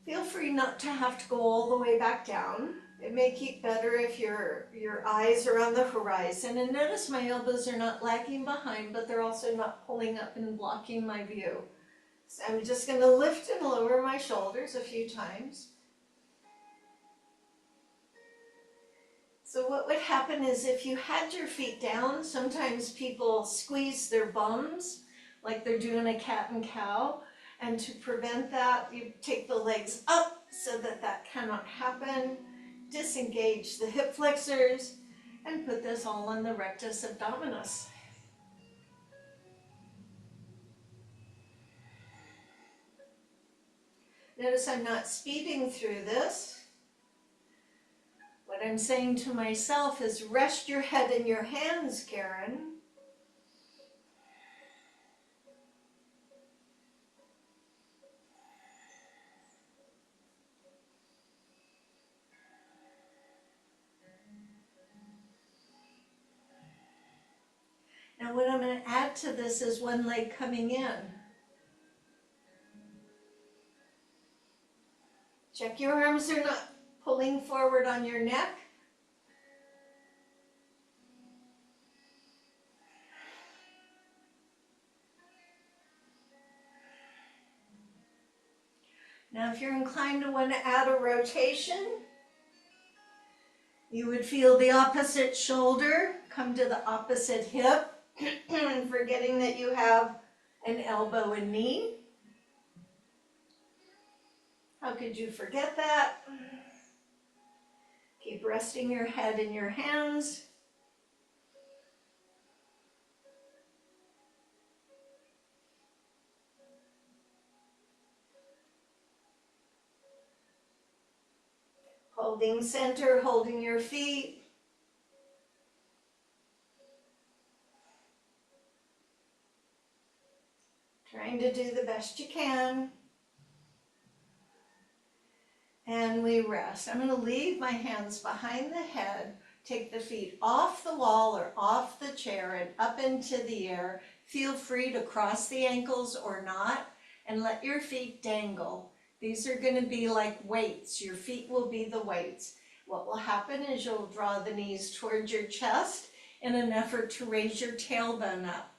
Feel free not to have to go all the way back down. It may keep better if your eyes are on the horizon. And notice my elbows are not lagging behind, but they're also not pulling up and blocking my view. So I'm just going to lift and lower my shoulders a few times. So what would happen is if you had your feet down, sometimes people squeeze their bums like they're doing a cat and cow. And to prevent that, you take the legs up so that that cannot happen. Disengage the hip flexors and put this all on the rectus abdominis. Notice I'm not speeding through this. What I'm saying to myself is rest your head in your hands, Karen. Now what I'm going to add to this is one leg coming in. Check your arms are not pulling forward on your neck. Now if you're inclined to want to add a rotation, you would feel the opposite shoulder come to the opposite hip, forgetting that you have an elbow and knee. How could you forget that? Keep resting your head in your hands. Holding center, holding your feet. Trying to do the best you can. And we rest. I'm going to leave my hands behind the head. Take the feet off the wall or off the chair and up into the air. Feel free to cross the ankles or not and let your feet dangle. These are going to be like weights. Your feet will be the weights. What will happen is you'll draw the knees towards your chest in an effort to raise your tailbone up.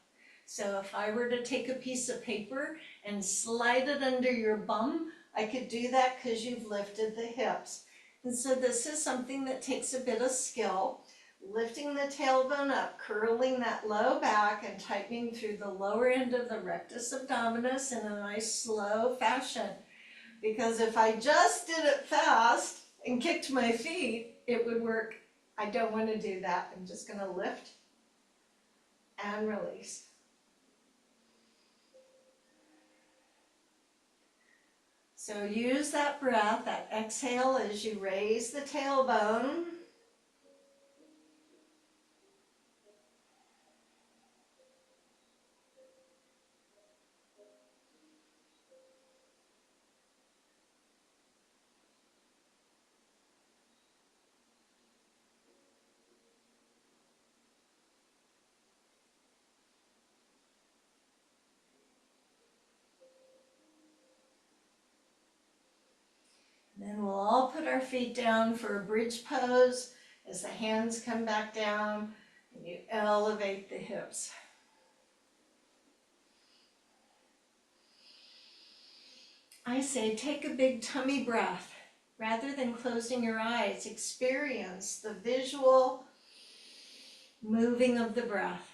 So if I were to take a piece of paper and slide it under your bum, I could do that because you've lifted the hips. And so this is something that takes a bit of skill. Lifting the tailbone up, curling that low back and tightening through the lower end of the rectus abdominis in a nice slow fashion. Because if I just did it fast and kicked my feet, it would work. I don't want to do that. I'm just going to lift and release. So use that breath, that exhale as you raise the tailbone. Then we'll all put our feet down for a bridge pose as the hands come back down and you elevate the hips. I say take a big tummy breath. Rather than closing your eyes, experience the visual moving of the breath.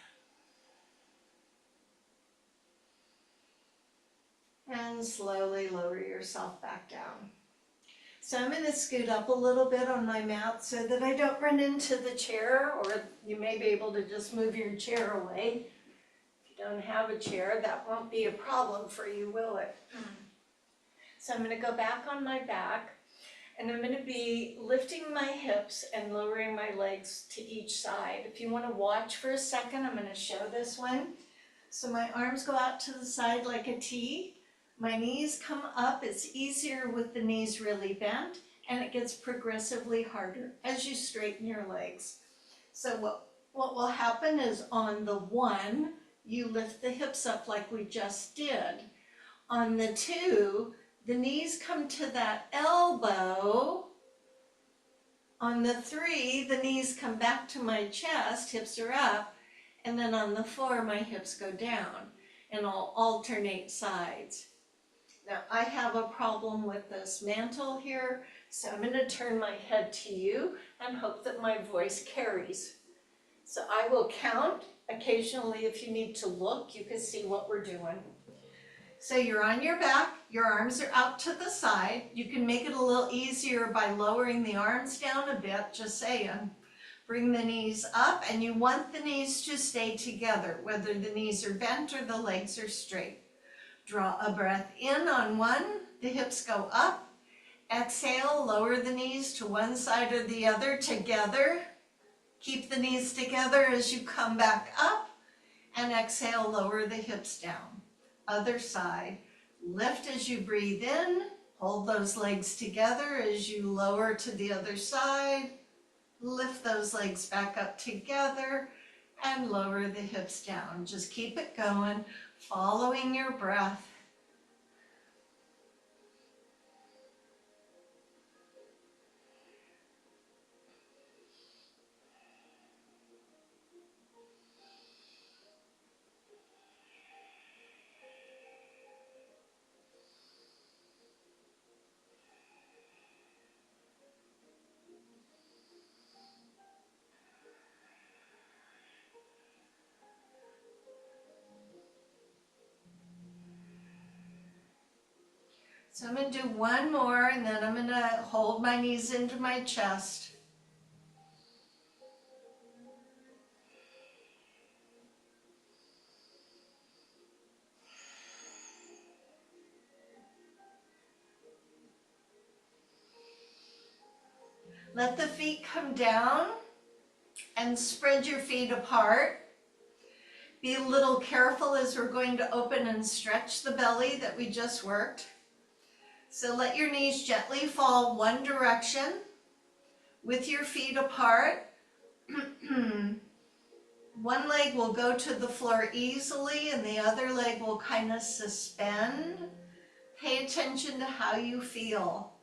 And slowly lower yourself back down. So I'm going to scoot up a little bit on my mat so that I don't run into the chair, or you may be able to just move your chair away. If you don't have a chair, that won't be a problem for you, will it? So I'm going to go back on my back, and I'm going to be lifting my hips and lowering my legs to each side. If you want to watch for a second, I'm going to show this one. So my arms go out to the side like a T. My knees come up. It's easier with the knees really bent, and it gets progressively harder as you straighten your legs. So what will happen is on the 1, you lift the hips up like we just did. On the 2, the knees come to that elbow. On the 3, the knees come back to my chest, hips are up. And then on the 4, my hips go down, and I'll alternate sides. Now, I have a problem with this mantle here, so I'm going to turn my head to you and hope that my voice carries. So I will count. Occasionally, if you need to look, you can see what we're doing. So you're on your back, your arms are out to the side. You can make it a little easier by lowering the arms down a bit, just saying. Bring the knees up, and you want the knees to stay together, whether the knees are bent or the legs are straight. Draw a breath in on 1, the hips go up. Exhale, lower the knees to one side or the other together. Keep the knees together as you come back up, and exhale, lower the hips down. Other side. Lift as you breathe in. Hold those legs together as you lower to the other side. Lift those legs back up together and lower the hips down. Just keep it going, following your breath. So I'm going to do one more, and then I'm going to hold my knees into my chest. Let the feet come down and spread your feet apart. Be a little careful as we're going to open and stretch the belly that we just worked. So let your knees gently fall one direction with your feet apart. One leg will go to the floor easily and the other leg will kind of suspend. Pay attention to how you feel.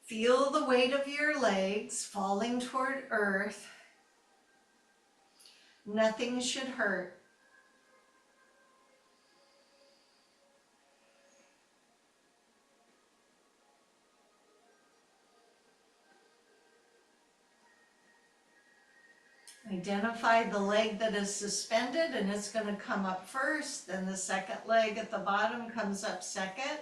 Feel the weight of your legs falling toward earth. Nothing should hurt. Identify the leg that is suspended, and it's going to come up first. Then the second leg at the bottom comes up second.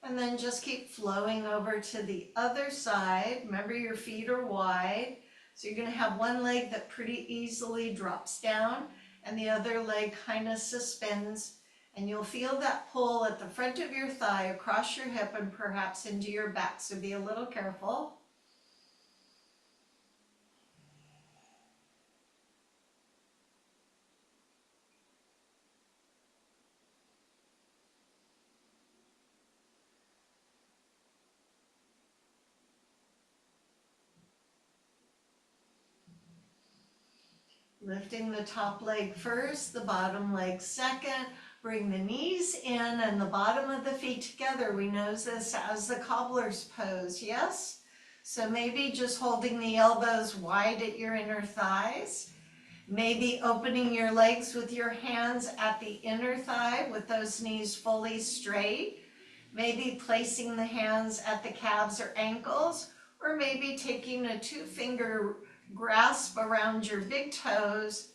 And then just keep flowing over to the other side. Remember, your feet are wide. So you're going to have one leg that pretty easily drops down, and the other leg kind of suspends. And you'll feel that pull at the front of your thigh, across your hip, and perhaps into your back. So be a little careful. Lifting the top leg first, the bottom leg second. Bring the knees in and the bottom of the feet together. We know this as the cobbler's pose, yes? So maybe just holding the elbows wide at your inner thighs. Maybe opening your legs with your hands at the inner thigh with those knees fully straight. Maybe placing the hands at the calves or ankles, or maybe taking a 2-finger grasp around your big toes.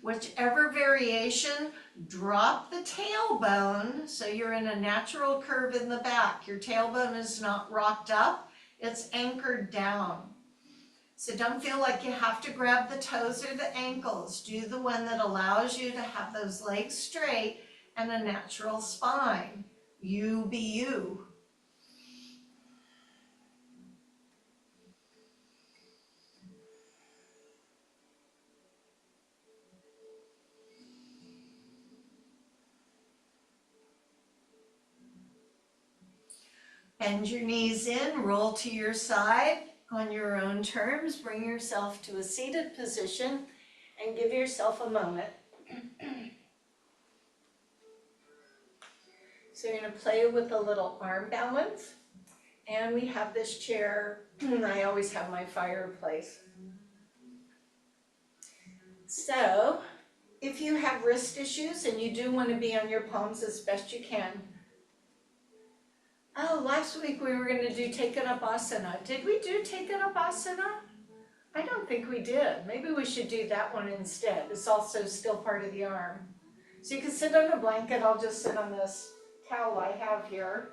Whichever variation, drop the tailbone so you're in a natural curve in the back. Your tailbone is not rocked up, it's anchored down. So don't feel like you have to grab the toes or the ankles. Do the one that allows you to have those legs straight and a natural spine. You be you. Bend your knees in, roll to your side on your own terms. Bring yourself to a seated position and give yourself a moment. So you're going to play with a little arm balance. And we have this chair. I always have my fireplace. So if you have wrist issues and you do want to be on your palms as best you can. Oh, last week we were going to do Take It Up Asana. Did we do Take It Up Asana? I don't think we did. Maybe we should do that one instead. It's also still part of the arm. So you can sit on a blanket. I'll just sit on this towel I have here.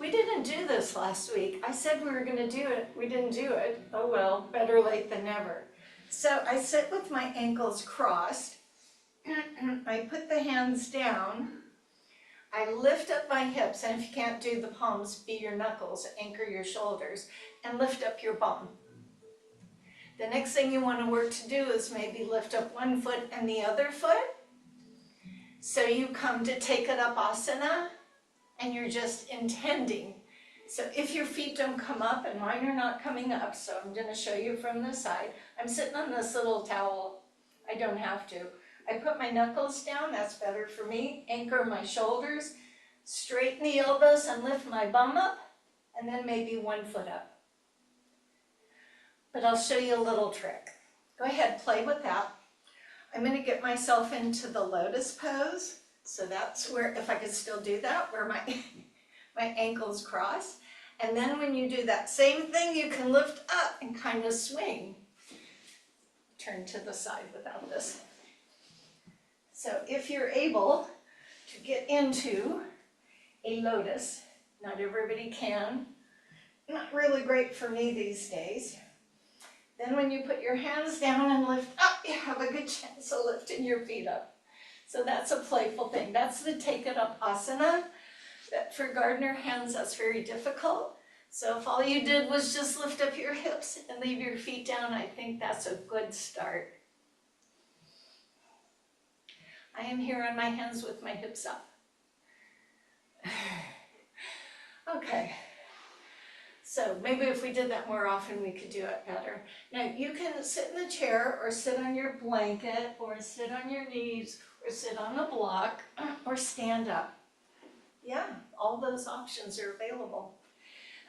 We didn't do this last week. I said we were going to do it. We didn't do it. Oh well, better late than never. So I sit with my ankles crossed. I put the hands down. I lift up my hips, and if you can't do the palms, be your knuckles, anchor your shoulders, and lift up your bum. The next thing you want to work to do is maybe lift up one foot and the other foot. So you come to Take It Up Asana, and you're just intending. So if your feet don't come up, and mine are not coming up, so I'm going to show you from the side. I'm sitting on this little towel. I don't have to. I put my knuckles down, that's better for me. Anchor my shoulders, straighten the elbows and lift my bum up, and then maybe one foot up. But I'll show you a little trick. Go ahead, play with that. I'm going to get myself into the lotus pose. So that's where, if I could still do that, where my ankles cross. And then when you do that same thing, you can lift up and kind of swing. Turn to the side without this. So if you're able to get into a lotus, not everybody can, not really great for me these days. Then when you put your hands down and lift up, you have a good chance of lifting your feet up. So that's a playful thing. That's the Take It Up Asana. That for gardener hands, that's very difficult. So if all you did was just lift up your hips and leave your feet down, I think that's a good start. I am here on my hands with my hips up. Okay. So maybe if we did that more often, we could do it better. Now you can sit in the chair or sit on your blanket or sit on your knees or sit on a block or stand up. Yeah, all those options are available.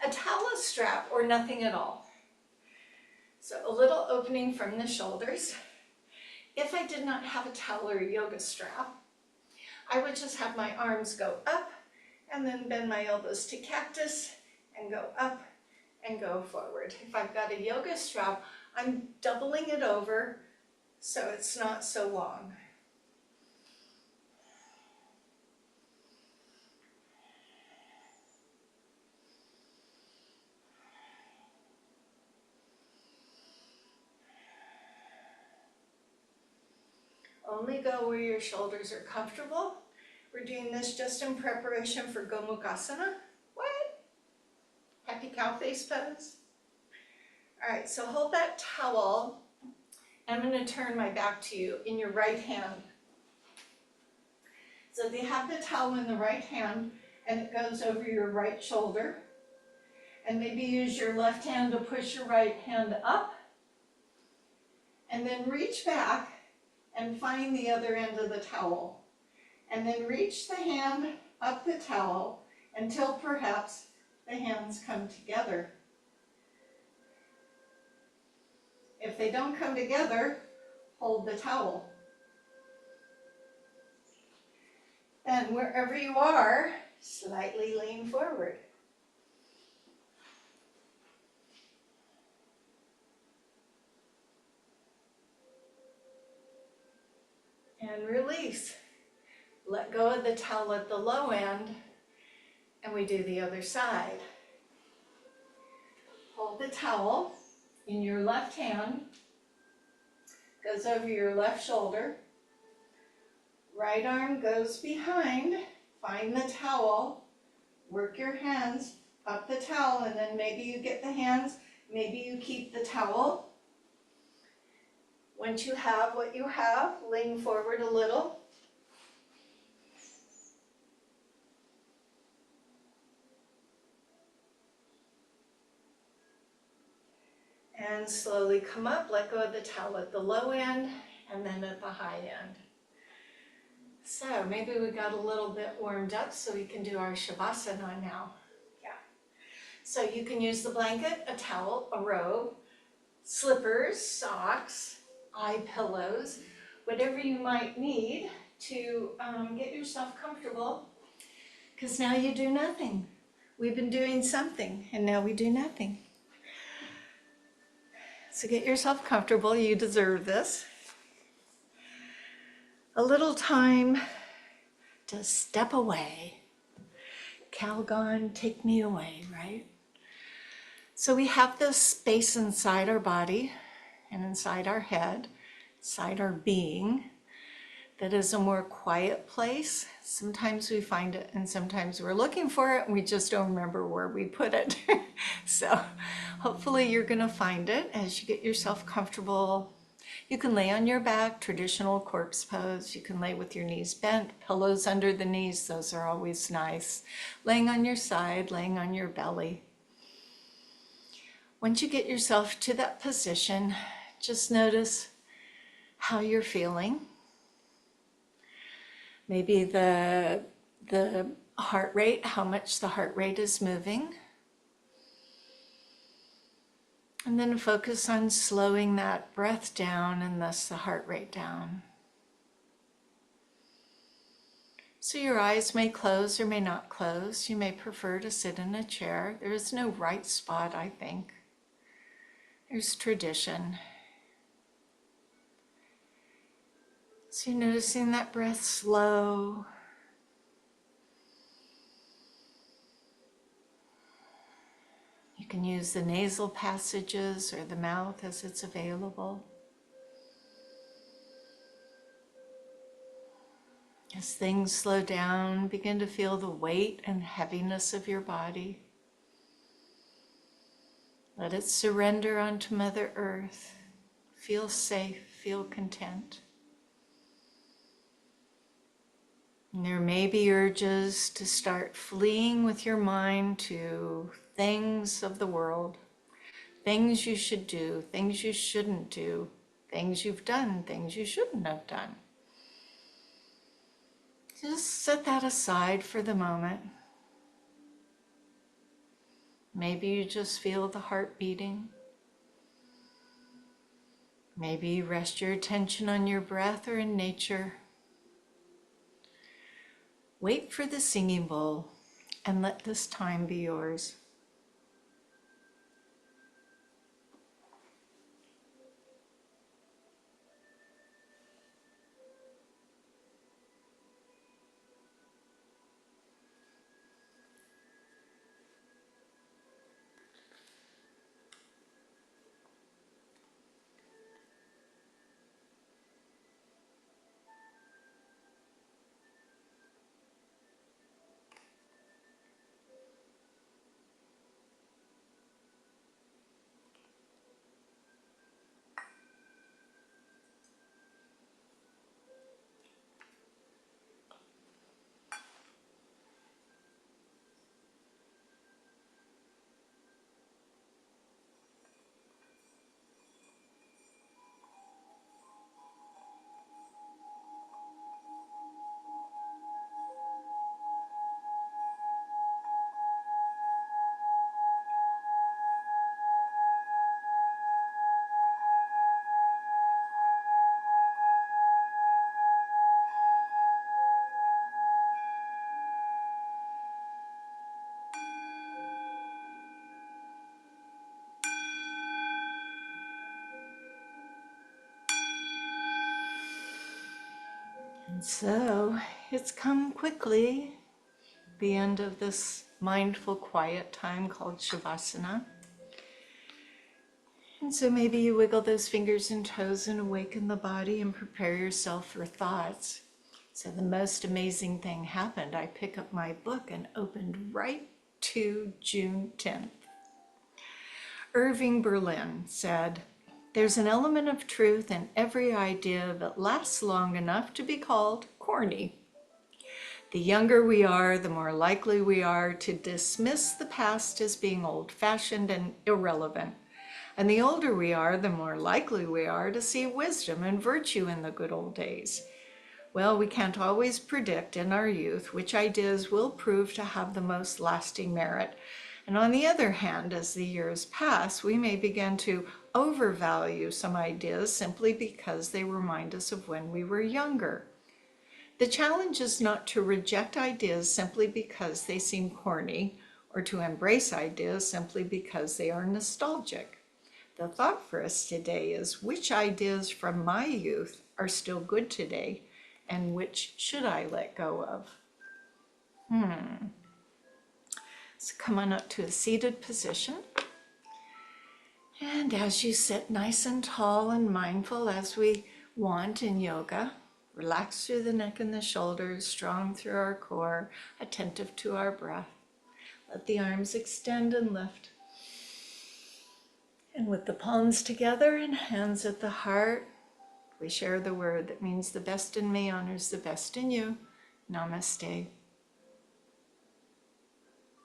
A talus strap or nothing at all. So a little opening from the shoulders. If I did not have a towel or a yoga strap, I would just have my arms go up and then bend my elbows to cactus and go up and go forward. If I've got a yoga strap, I'm doubling it over so it's not so long. Only go where your shoulders are comfortable. We're doing this just in preparation for Gomukhasana. What? Happy cow face pose. All right, so hold that towel. I'm going to turn my back to you in your right hand. So if you have the towel in the right hand and it goes over your right shoulder, and maybe use your left hand to push your right hand up, and then reach back and find the other end of the towel. And then reach the hand up the towel until perhaps the hands come together. If they don't come together, hold the towel. Then wherever you are, slightly lean forward. And release. Let go of the towel at the low end, and we do the other side. Hold the towel in your left hand, goes over your left shoulder. Right arm goes behind, find the towel, work your hands up the towel, and then maybe you get the hands, maybe you keep the towel. Once you have what you have, lean forward a little. And slowly come up, let go of the towel at the low end and then at the high end. So maybe we got a little bit warmed up so we can do our Shavasana now. Yeah. So you can use the blanket, a towel, a robe, slippers, socks, eye pillows, whatever you might need to get yourself comfortable, because now you do nothing. We've been doing something and now we do nothing. So get yourself comfortable, you deserve this. A little time to step away. Calgon, take me away, right? So we have this space inside our body and inside our head, inside our being, that is a more quiet place. Sometimes we find it and sometimes we're looking for it and we just don't remember where we put it. So hopefully you're gonna find it as you get yourself comfortable. You can lay on your back, traditional corpse pose. You can lay with your knees bent, pillows under the knees, those are always nice. Laying on your side, laying on your belly. Once you get yourself to that position, just notice how you're feeling. Maybe the heart rate, how much the heart rate is moving. And then focus on slowing that breath down and thus the heart rate down. So your eyes may close or may not close. You may prefer to sit in a chair. There is no right spot, I think. There's tradition. So you're noticing that breath slow. You can use the nasal passages or the mouth as it's available. As things slow down, begin to feel the weight and heaviness of your body. Let it surrender onto Mother Earth. Feel safe, feel content. And there may be urges to start fleeing with your mind to things of the world, things you should do, things you shouldn't do, things you've done, things you shouldn't have done. Just set that aside for the moment. Maybe you just feel the heart beating. Maybe you rest your attention on your breath or in nature. Wait for the singing bowl and let this time be yours. So it's come quickly, the end of this mindful quiet time called Shavasana. And so maybe you wiggle those fingers and toes and awaken the body and prepare yourself for thoughts. So the most amazing thing happened. I pick up my book and opened right to June 10th. Irving Berlin said, "There's an element of truth in every idea that lasts long enough to be called corny. The younger we are, the more likely we are to dismiss the past as being old-fashioned and irrelevant. And the older we are, the more likely we are to see wisdom and virtue in the good old days. Well, we can't always predict in our youth which ideas will prove to have the most lasting merit. And on the other hand, as the years pass, we may begin to overvalue some ideas simply because they remind us of when we were younger. The challenge is not to reject ideas simply because they seem corny, or to embrace ideas simply because they are nostalgic. The thought for us today is, which ideas from my youth are still good today, and which should I let go of?" So come on up to a seated position. And as you sit nice and tall and mindful as we want in yoga, relax through the neck and the shoulders, strong through our core, attentive to our breath. Let the arms extend and lift. And with the palms together and hands at the heart, we share the word that means the best in me honors the best in you. Namaste.